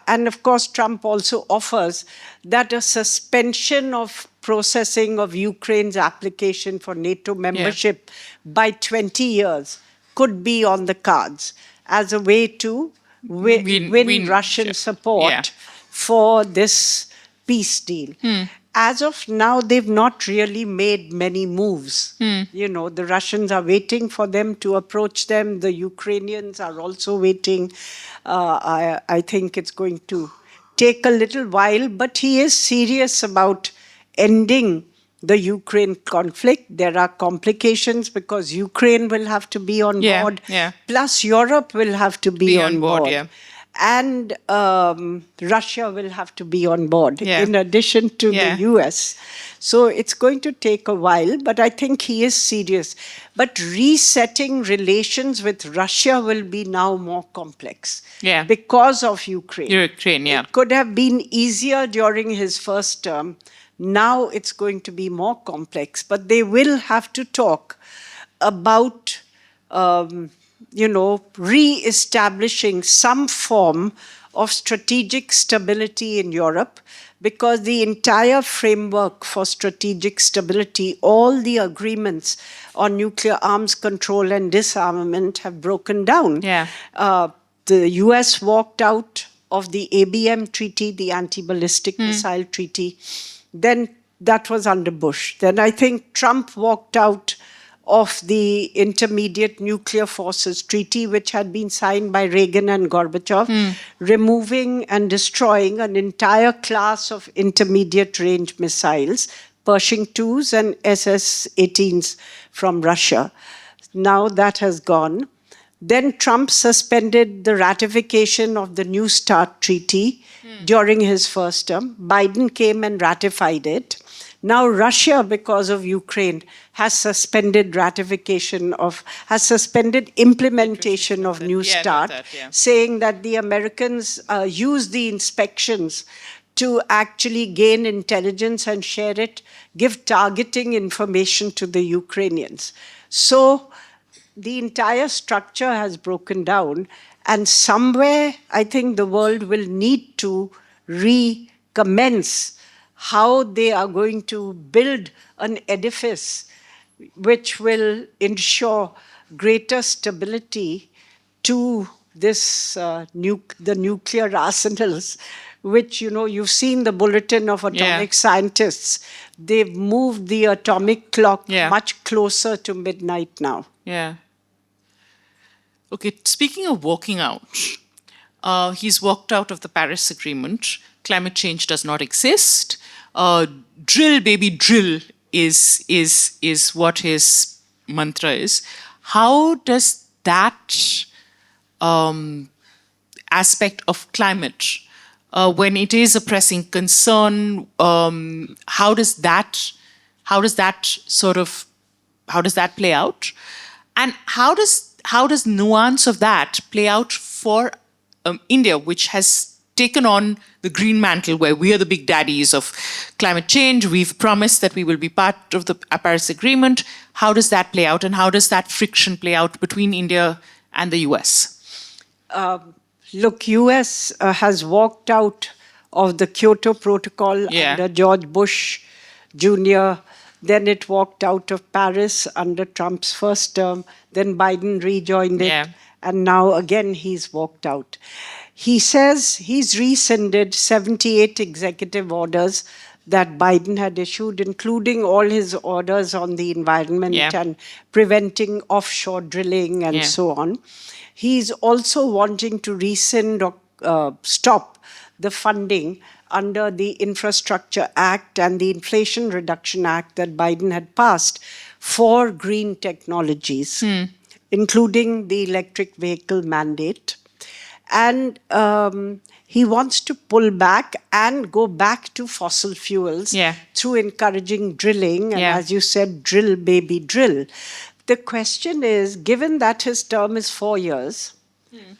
And of course, Trump also offers that a suspension of processing of Ukraine's application for NATO membership by 20 years could be on the cards as a way to win Russian support for this peace deal. As of now, they've not really made many moves. You know, the Russians are waiting for them to approach them. The Ukrainians are also waiting. I think it's going to take a little while, but he is serious about ending the Ukraine conflict. There are complications because Ukraine will have to be on board, plus Europe will have to be on board. And Russia will have to be on board in addition to the US. So it's going to take a while, but I think he is serious. But resetting relations with Russia will be now more complex because of Ukraine. It could have been easier during his first term. Now it's going to be more complex, but they will have to talk about, re-establishing some form of strategic stability in Europe, because the entire framework for strategic stability, all the agreements on nuclear arms control and disarmament have broken down. Yeah. The US walked out of the ABM treaty, the anti-ballistic missile treaty. Then that was under Bush. Then I think Trump walked out of the Intermediate Nuclear Forces Treaty, which had been signed by Reagan and Gorbachev, removing and destroying an entire class of intermediate range missiles, Pershing IIs and SS-18s from Russia. Now that has gone. Then Trump suspended the ratification of the New START treaty during his first term. Biden came and ratified it. Now Russia, because of Ukraine, has suspended implementation of New START, saying that the Americans use the inspections to actually gain intelligence and share it, give targeting information to the Ukrainians. So the entire structure has broken down, and somewhere I think the world will need to recommence how they are going to build an edifice which will ensure greater stability to this the nuclear arsenals, which, you know, you've seen the bulletin of atomic scientists. They've moved the atomic clock much closer to midnight now. Yeah. Okay, speaking of walking out, he's walked out of the Paris Agreement. Climate change does not exist. Drill, baby, drill is what his mantra is. How does that aspect of climate, when it is a pressing concern, how does that play out, and how does nuance of that play out for India, which has taken on the green mantle, where we are the big daddies of climate change? We've promised that we will be part of the Paris Agreement. How does that play out, and how does that friction play out between India and the US? Look, US has walked out of the Kyoto Protocol under George Bush Jr. Then it walked out of Paris under Trump's first term. Then Biden rejoined it. And now again he's walked out. He says he's rescinded 78 executive orders that Biden had issued, including all his orders on the environment and preventing offshore drilling and so on. He's also wanting to rescind or stop the funding under the Infrastructure Act and the Inflation Reduction Act that Biden had passed for green technologies, including the electric vehicle mandate. And he wants to pull back and go back to fossil fuels through encouraging drilling. And as you said, drill, baby, drill. The question is, given that his term is 4 years,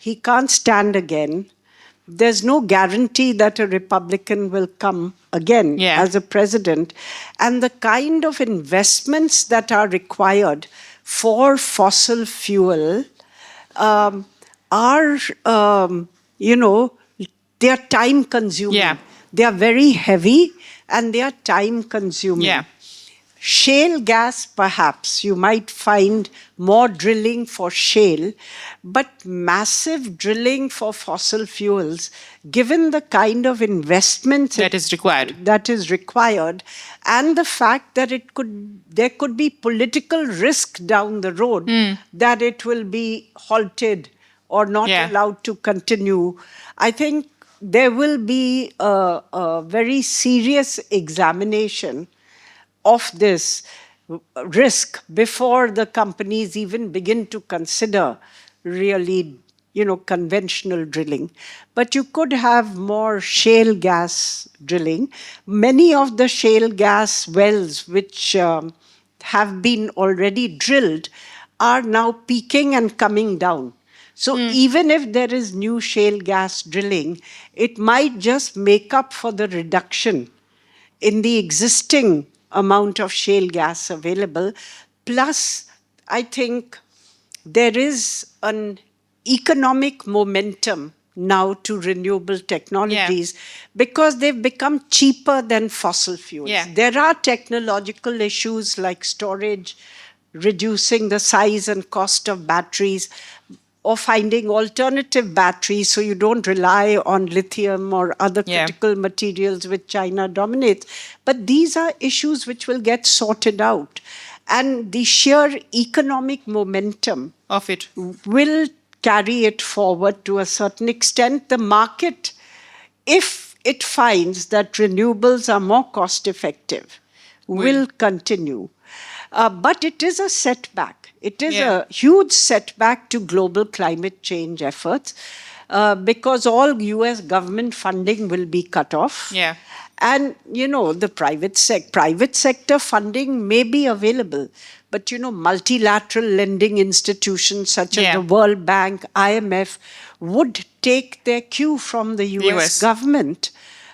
he can't stand again. There's no guarantee that a Republican will come again as a president. And the kind of investments that are required for fossil fuel are, they are time consuming. They are very heavy and they are time consuming. Shale gas, perhaps, you might find more drilling for shale, but massive drilling for fossil fuels, given the kind of investment that is required, and the fact that there could be political risk down the road that it will be halted or not allowed to continue. I think there will be a very serious examination of this risk before the companies even begin to consider really, conventional drilling. But you could have more shale gas drilling. Many of the shale gas wells which have been already drilled are now peaking and coming down. So even if there is new shale gas drilling, it might just make up for the reduction in the existing amount of shale gas available. Plus, I think there is an economic momentum now to renewable technologies because they've become cheaper than fossil fuels. Yeah. There are technological issues like storage, reducing the size and cost of batteries, or finding alternative batteries so you don't rely on lithium or other critical materials which China dominates. But these are issues which will get sorted out. And the sheer economic momentum Of it. will carry it forward to a certain extent. The market, if it finds that renewables are more cost effective, will continue. But it is a setback. It is a huge setback to global climate change efforts because all US government funding will be cut off. Yeah. And, the private sector funding may be available, but, multilateral lending institutions such as the World Bank, IMF, would take their cue from the US government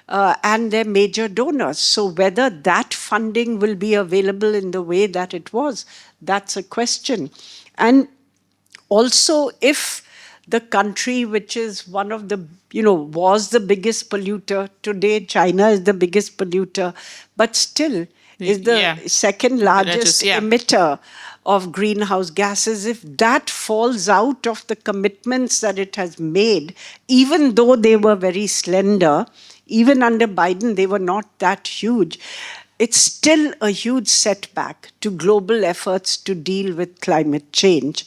and their major donors. So whether that funding will be available in the way that it was, that's a question. And also, if the country which is one of the, was the biggest polluter, today China is the biggest polluter, but still is the second largest emitter of greenhouse gases. If that falls out of the commitments that it has made, even though they were very slender, even under Biden, they were not that huge. It's still a huge setback to global efforts to deal with climate change.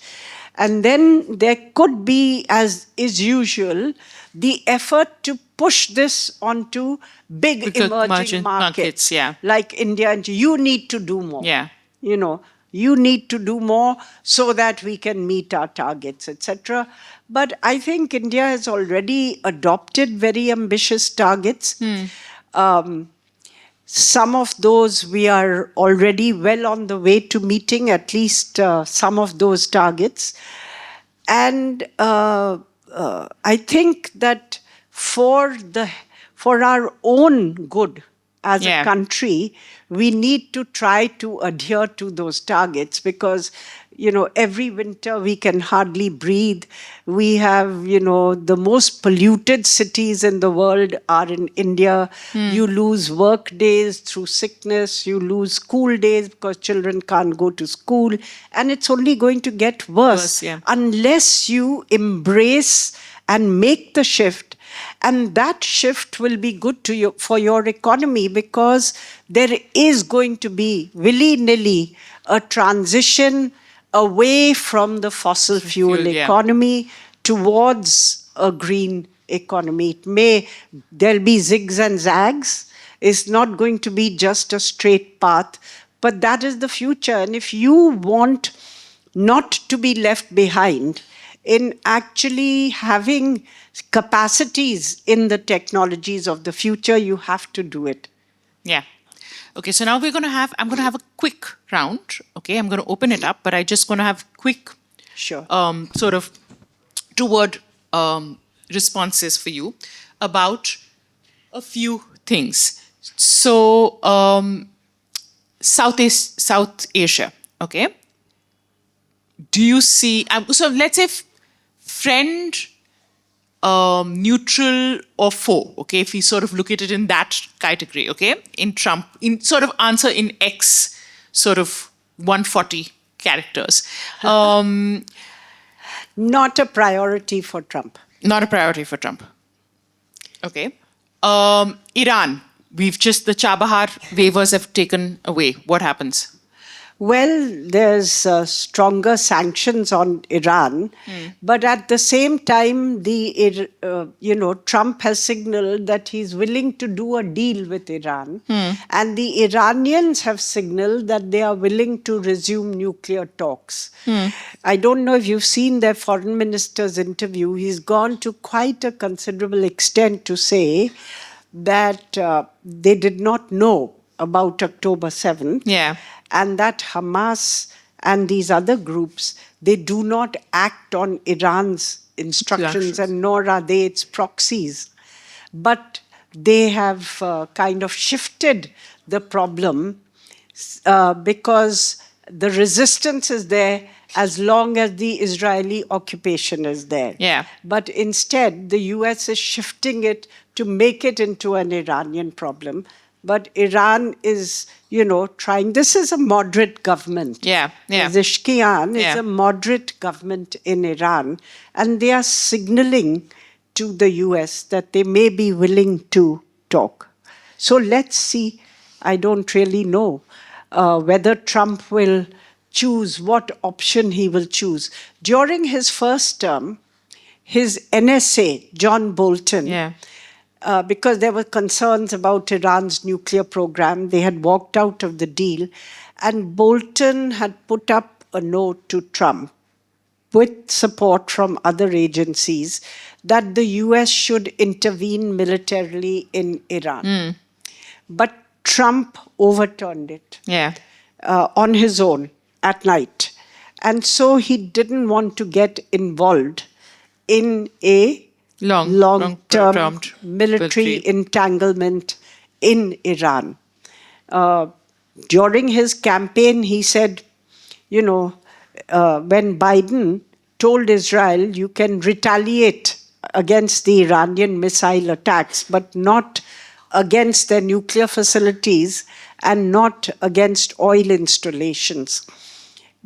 And then there could be, as is usual, the effort to push this onto big emerging markets like India. And you need to do more. You need to do more so that we can meet our targets, etc. But I think India has already adopted very ambitious targets. Some of those we are already well on the way to meeting, at least some of those targets. And I think that for our own good as a country, we need to try to adhere to those targets because, every winter we can hardly breathe. We have, the most polluted cities in the world are in India. You lose work days through sickness. You lose school days because children can't go to school. And it's only going to get worse unless you embrace and make the shift. And that shift will be good to you for your economy because there is going to be willy-nilly a transition away from the fossil fuel economy towards a green economy. There'll be zigs and zags. It's not going to be just a straight path, but that is the future. And if you want not to be left behind in actually having capacities in the technologies of the future, you have to do it. Yeah. Okay, so now I'm going to have a quick round. Okay, I'm going to open it up, but I just going to have quick sort of two-word responses for you about a few things. So South Asia, okay? Do you see, so let's say friend, neutral or foe, okay, if we sort of look at it in that category, okay, in Trump, in sort of answer in X, sort of 140 characters. Not a priority for Trump. Not a priority for Trump. Okay. Iran, the Chabahar waivers have taken away. What happens? Well, there's stronger sanctions on Iran, but at the same time, Trump has signaled that he's willing to do a deal with Iran, and the Iranians have signaled that they are willing to resume nuclear talks. I don't know if you've seen their foreign minister's interview. He's gone to quite a considerable extent to say that they did not know about October 7th. And that Hamas and these other groups, they do not act on Iran's instructions, and nor are they its proxies. But they have kind of shifted the problem because the resistance is there as long as the Israeli occupation is there. Yeah. But instead, the US is shifting it to make it into an Iranian problem. But Iran is, trying. This is a moderate government. Yeah, yeah. Pezeshkian is Yeah. a moderate government in Iran, and they are signaling to the US that they may be willing to talk. So let's see. I don't really know whether Trump will choose what option he will choose. During his first term, his NSA, John Bolton, Yeah. because there were concerns about Iran's nuclear program, they had walked out of the deal. And Bolton had put up a note to Trump with support from other agencies that the US should intervene militarily in Iran. But Trump overturned it Yeah. on his own at night. And so he didn't want to get involved in a long-term military entanglement in Iran. During his campaign, he said, when Biden told Israel, you can retaliate against the Iranian missile attacks, but not against their nuclear facilities and not against oil installations,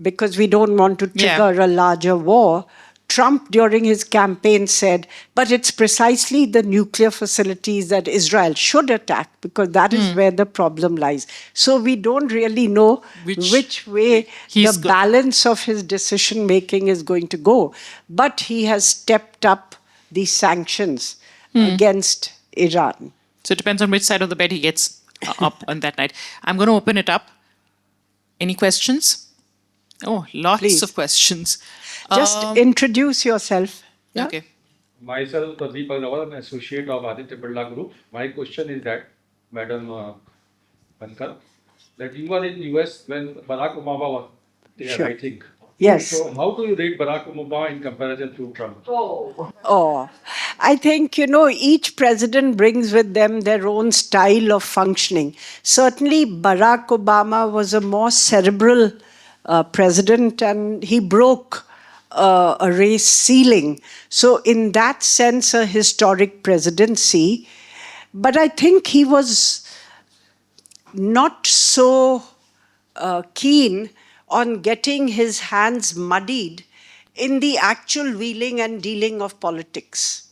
because we don't want to trigger a larger war. Trump, during his campaign, said, but it's precisely the nuclear facilities that Israel should attack, because that is where the problem lies. So we don't really know which way the balance of his decision-making is going to go. But he has stepped up the sanctions against Iran. So it depends on which side of the bed he gets up on that night. I'm going to open it up. Any questions? Oh, lots of questions. Just introduce yourself. Yeah? Okay. Myself, Pradeep Agarwal, an associate of Aditya Birla Group. My question is that, Madam Shankar, that you were in US when Barack Obama was there, I think. Yes. So how do you rate Barack Obama in comparison to Trump? Oh, I think, each president brings with them their own style of functioning. Certainly, Barack Obama was a more cerebral president, and he broke a race ceiling. So in that sense, a historic presidency. But I think he was not so keen on getting his hands muddied in the actual wheeling and dealing of politics.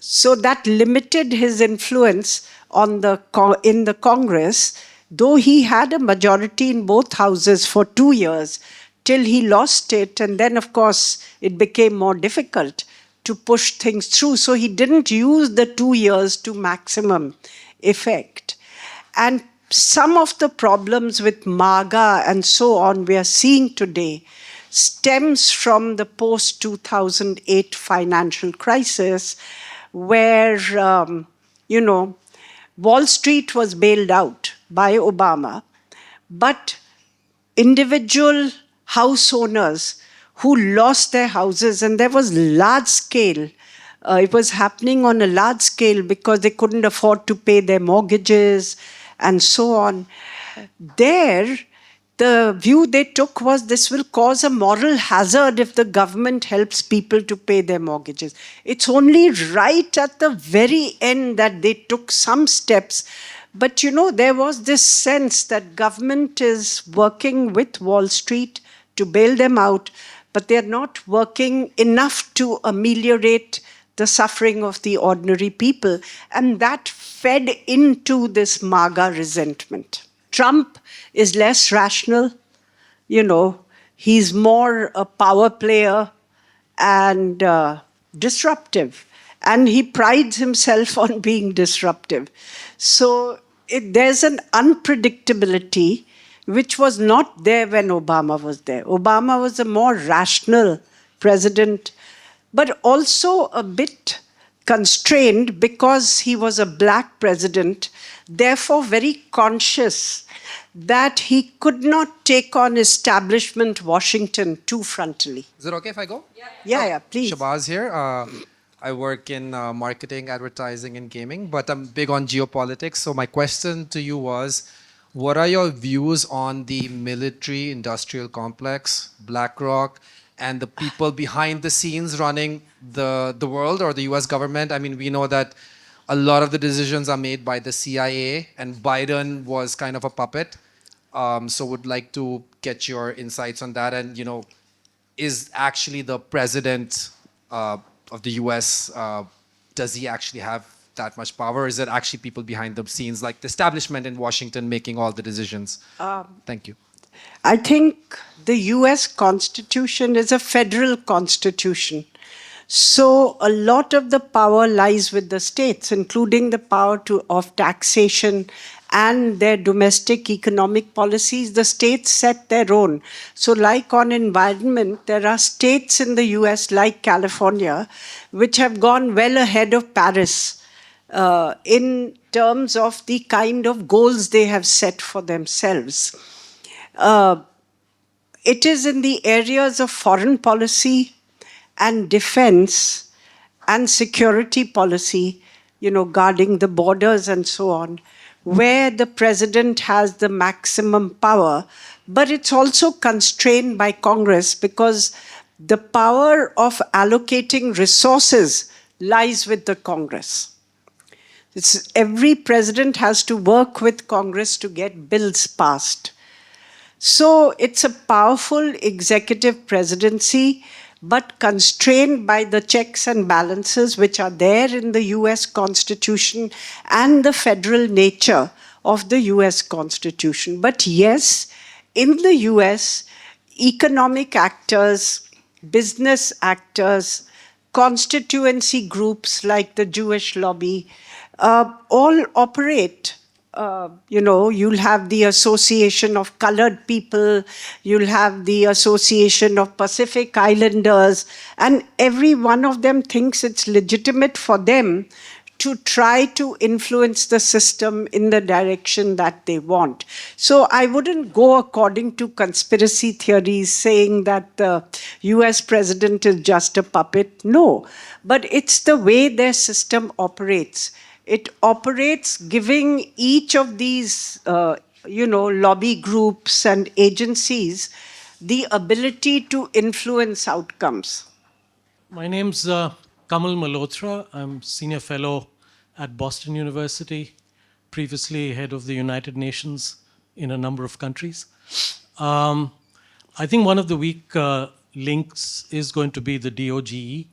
So that limited his influence in the Congress, though he had a majority in both houses for 2 years, till he lost it. And then, of course, it became more difficult to push things through. So he didn't use the 2 years to maximum effect. And some of the problems with MAGA and so on we are seeing today stems from the post-2008 financial crisis, where, Wall Street was bailed out by Obama, but individual house owners who lost their houses, and there was large scale, it was happening on a large scale because they couldn't afford to pay their mortgages and so on. There, the view they took was this will cause a moral hazard if the government helps people to pay their mortgages. It's only right at the very end that they took some steps. But there was this sense that government is working with Wall Street to bail them out, but they're not working enough to ameliorate the suffering of the ordinary people. And that fed into this MAGA resentment. Trump is less rational, he's more a power player and disruptive. And he prides himself on being disruptive. So there's an unpredictability which was not there when Obama was there. Obama was a more rational president, but also a bit constrained because he was a black president, therefore very conscious that he could not take on establishment Washington too frontally. Is it okay if I go? Yeah, please. Shabazz here. I work in marketing, advertising, and gaming, but I'm big on geopolitics. So my question to you was, what are your views on the military industrial complex, BlackRock, and the people behind the scenes running the world or the US government? I mean, we know that a lot of the decisions are made by the CIA, and Biden was kind of a puppet. So would like to get your insights on that. And, is actually the president of the US, does he actually have that much power? Or is it actually people behind the scenes, like the establishment in Washington, making all the decisions? Thank you. I think the US Constitution is a federal constitution. So a lot of the power lies with the states, including the power of taxation and their domestic economic policies. The states set their own. So like on environment, there are states in the US like California, which have gone well ahead of Paris in terms of the kind of goals they have set for themselves. It is in the areas of foreign policy and defense and security policy, guarding the borders and so on, where the president has the maximum power. But it's also constrained by Congress because the power of allocating resources lies with the Congress. Every president has to work with Congress to get bills passed. So it's a powerful executive presidency, but constrained by the checks and balances which are there in the US Constitution and the federal nature of the US Constitution. But yes, in the US, economic actors, business actors, constituency groups like the Jewish lobby, all operate. You'll have the Association of Colored People, you'll have the Association of Pacific Islanders, and every one of them thinks it's legitimate for them to try to influence the system in the direction that they want. So I wouldn't go according to conspiracy theories saying that the US president is just a puppet. No, but it's the way their system operates. It operates giving each of these, lobby groups and agencies the ability to influence outcomes. My name's Kamal Malhotra. I'm senior fellow at Boston University, previously head of the United Nations in a number of countries. I think one of the weak links is going to be the DOGE.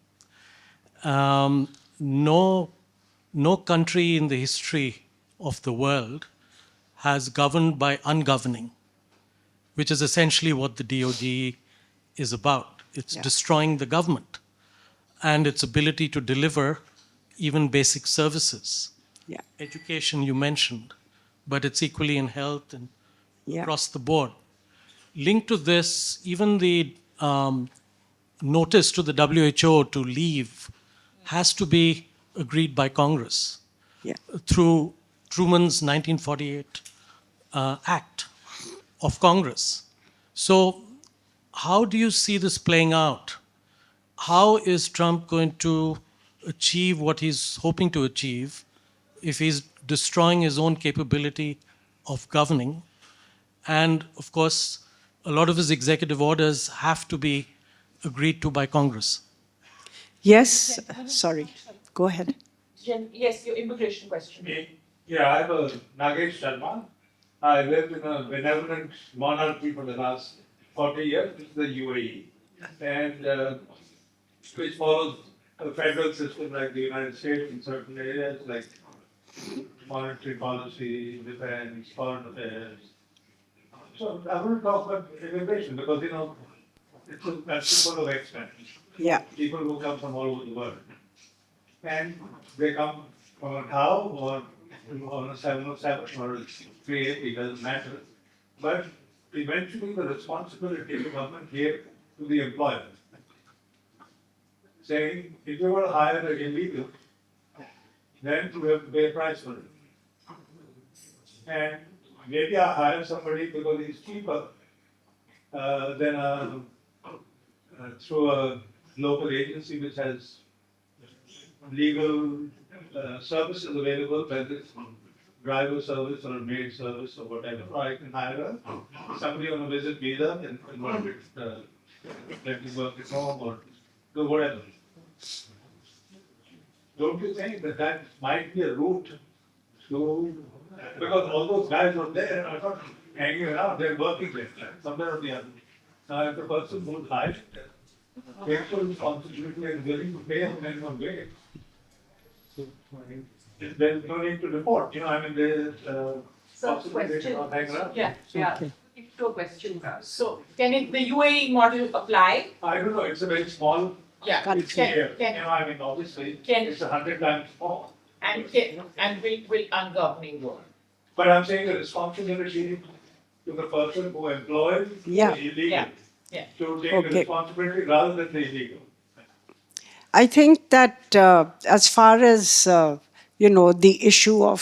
No country in the history of the world has governed by ungoverning, which is essentially what the DOGE is about. It's destroying the government and its ability to deliver even basic services. Yeah. Education you mentioned, but it's equally in health and across the board. Linked to this, even the notice to the WHO to leave has to be agreed by Congress through Truman's 1948 Act of Congress. So how do you see this playing out? How is Trump going to achieve what he's hoping to achieve if he's destroying his own capability of governing? And of course, a lot of his executive orders have to be agreed to by Congress. Yes, sorry, go ahead. Yes, your immigration question. Yeah, I'm Nagesh Sharma. I lived in a benevolent monarchy for the last 40 years, which is the UAE, and which follows a federal system like the United States in certain areas like monetary policy, defense, foreign affairs. So I want to talk about immigration because, it's a festival of expat. Yeah. People who come from all over the world. And they come from a cow or on a 707 or a 380, doesn't matter. But eventually the responsibility the government gave to the employer, saying if you want to hire an illegal, then you have to pay a price for it. And maybe I hire somebody because he's cheaper than through a local agency which has legal services available, whether it's driver service or a maid service or whatever, or I can hire somebody on a visit visa and work with, let me work at home or do whatever. Don't you think that that might be a route to, because all those guys out there are not hanging around, they're working there, somewhere or the other. Now, if the person who's hired, takes full responsibility and willing to pay a minimum wage, there's no need to report, I mean, there's, possibility they not hang around. Yeah. To a question. So, can the UAE model apply? I don't know, it's a very small Yeah. sphere, I mean, obviously, it's 100 times more. And will ungoverning work? But I'm saying the responsibility to the person who employs Yeah. the illegal Yeah. to take Okay. the responsibility rather than the illegal. I think that as far as the issue of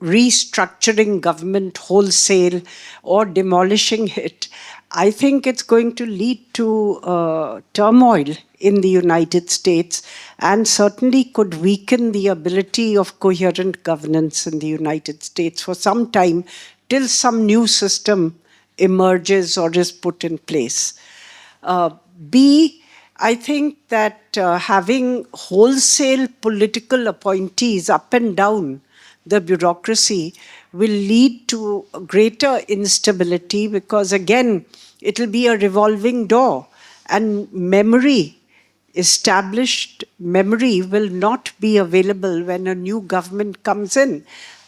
restructuring government wholesale or demolishing it, I think it's going to lead to turmoil in the United States and certainly could weaken the ability of coherent governance in the United States for some time till some new system emerges or is put in place. B, I think that having wholesale political appointees up and down the bureaucracy will lead to greater instability because, again, it'll be a revolving door and established memory will not be available when a new government comes in.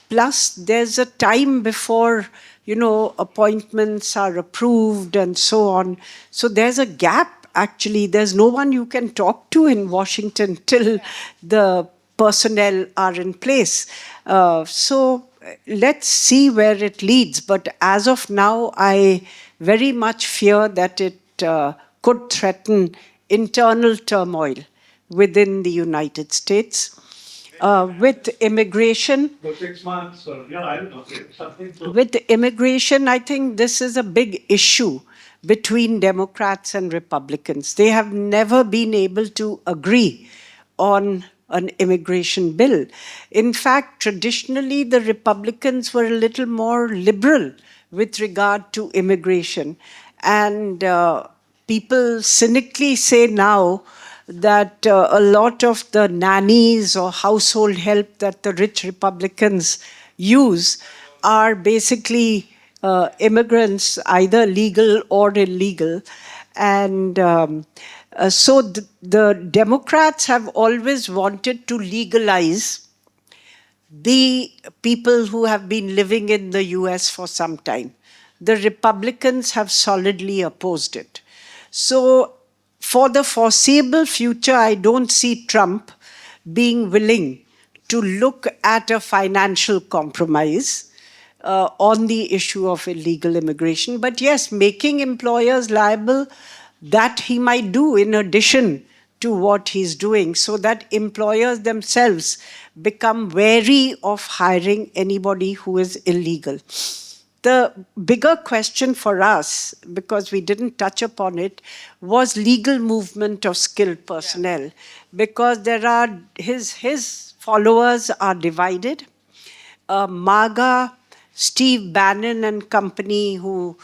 Plus, there's a time before, appointments are approved and so on. So there's a gap, actually. There's no one you can talk to in Washington till the personnel are in place. So let's see where it leads. But as of now, I very much fear that it could threaten internal turmoil within the United States. With immigration, For 6 months or, I don't know, something to. with immigration, I think this is a big issue between Democrats and Republicans. They have never been able to agree on an immigration bill. In fact, traditionally, the Republicans were a little more liberal with regard to immigration. And people cynically say now that a lot of the nannies or household help that the rich Republicans use are basically immigrants, either legal or illegal. And so the Democrats have always wanted to legalize the people who have been living in the US for some time. The Republicans have solidly opposed it. So for the foreseeable future, I don't see Trump being willing to look at a financial compromise on the issue of illegal immigration. But yes, making employers liable, that he might do in addition to what he's doing, so that employers themselves become wary of hiring anybody who is illegal. The bigger question for us, because we didn't touch upon it, was legal movement of skilled personnel. Because there are his followers are divided. MAGA, Steve Bannon and company, who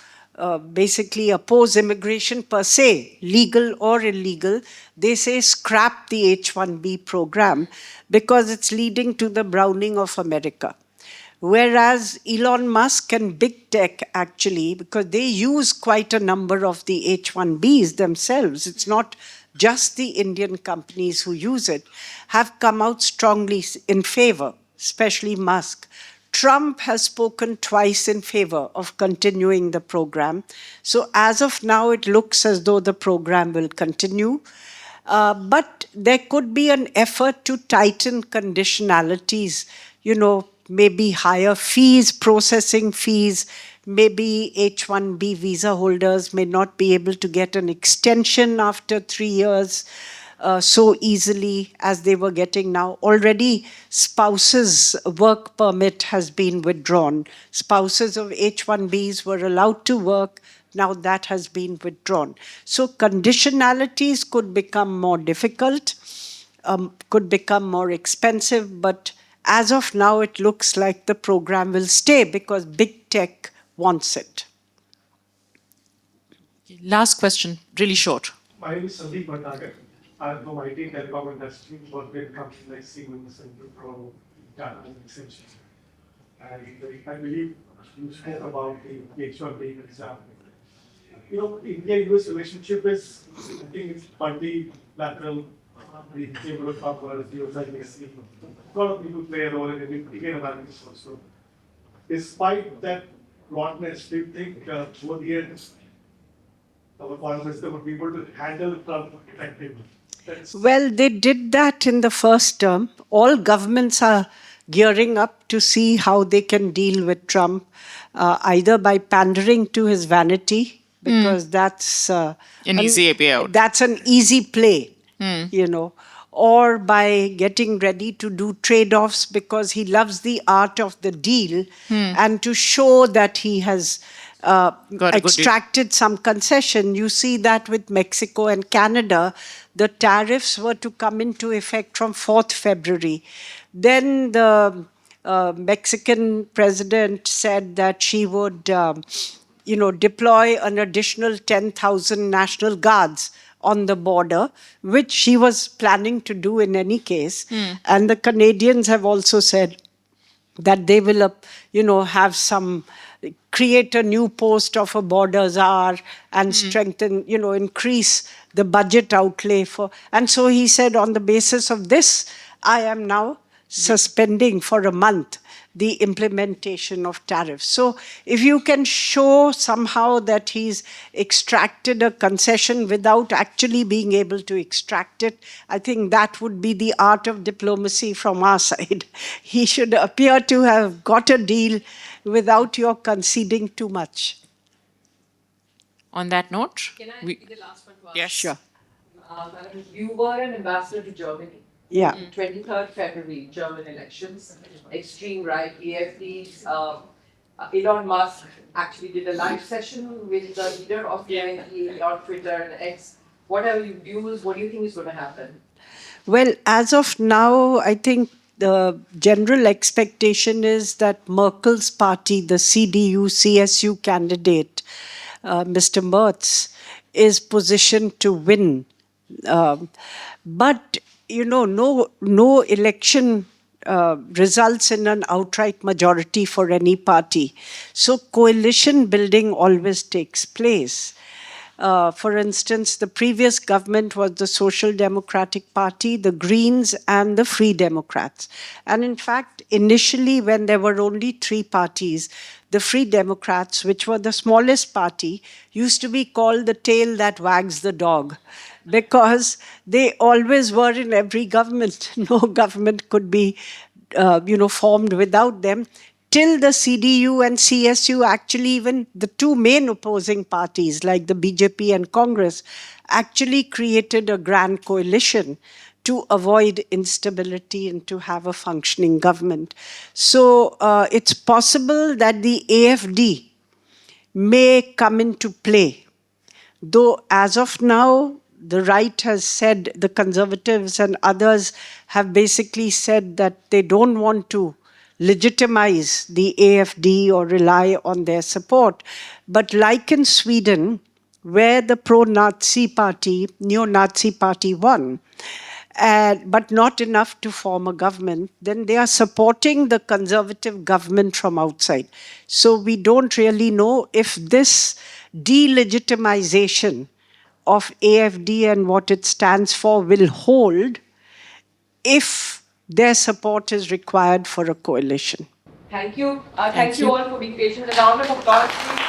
basically oppose immigration per se, legal or illegal, they say scrap the H-1B program because it's leading to the browning of America. Whereas Elon Musk and big tech, actually, because they use quite a number of the H-1Bs themselves, it's not just the Indian companies who use it, have come out strongly in favor, especially Musk. Trump has spoken twice in favor of continuing the program. So as of now, it looks as though the program will continue. But there could be an effort to tighten conditionalities, maybe higher fees, processing fees, maybe H-1B visa holders may not be able to get an extension after 3 years so easily as they were getting now. Already, spouses' work permit has been withdrawn. Spouses of H-1Bs were allowed to work. Now that has been withdrawn. So conditionalities could become more difficult, could become more expensive, but as of now, it looks like the program will stay because big tech wants it. Last question, really short. My name is Sandeep Bhattacharya. I'm from IT telecom industry, work with companies like Siemens and Wipro, Tata and Accenture. And I believe you spoke about the H1 being an example. You know, India-US relationship is, I think it's multilateral. The Chamber of Commerce, the OSIC, a lot of people play a role in it, Indian Americans also. Despite that broadness, do you think toward the end, our foreign minister would be able to handle Trump effectively? Well, they did that in the first term. All governments are gearing up to see how they can deal with Trump, either by pandering to his vanity, because that's An easy payout. That's an easy play, you know, or by getting ready to do trade-offs because he loves the art of the deal and to show that he has Got a good deal. extracted some concession. You see that with Mexico and Canada, the tariffs were to come into effect from 4th February. Then the Mexican president said that she would, deploy an additional 10,000 National Guards on the border, which she was planning to do in any case. And the Canadians have also said that they will, have some, create a new post of a border czar and strengthen, increase the budget outlay for. And so he said, on the basis of this, I am now suspending for a month the implementation of tariffs. So if you can show somehow that he's extracted a concession without actually being able to extract it, I think that would be the art of diplomacy from our side. He should appear to have got a deal without your conceding too much. On that note, Can I be the last one to ask? yes, Sure. Madam, you were an ambassador to Germany. Yeah. 23rd February, German elections, extreme right, AFDs. Elon Musk actually did a live session with the leader of the AFD on Twitter and X. What are your views? What do you think is going to happen? Well, as of now, I think the general expectation is that Merkel's party, the CDU-CSU candidate, Mr. Merz, is positioned to win. But, no election results in an outright majority for any party. So coalition building always takes place. For instance, the previous government was the Social Democratic Party, the Greens, and the Free Democrats. And in fact, initially, when there were only 3 parties, the Free Democrats, which were the smallest party, used to be called the tail that wags the dog, because they always were in every government. No government could be, formed without them. Till the CDU and CSU, actually even the 2 main opposing parties like the BJP and Congress, actually created a grand coalition to avoid instability and to have a functioning government. So it's possible that the AFD may come into play. Though as of now, the right has said, the conservatives and others have basically said that they don't want to legitimize the AFD or rely on their support. But like in Sweden, where the pro-Nazi party, neo-Nazi party won, but not enough to form a government, then they are supporting the conservative government from outside. So we don't really know if this delegitimization of AFD and what it stands for will hold if their support is required for a coalition. Thank you. Thank you all for being patient. A round of applause, please.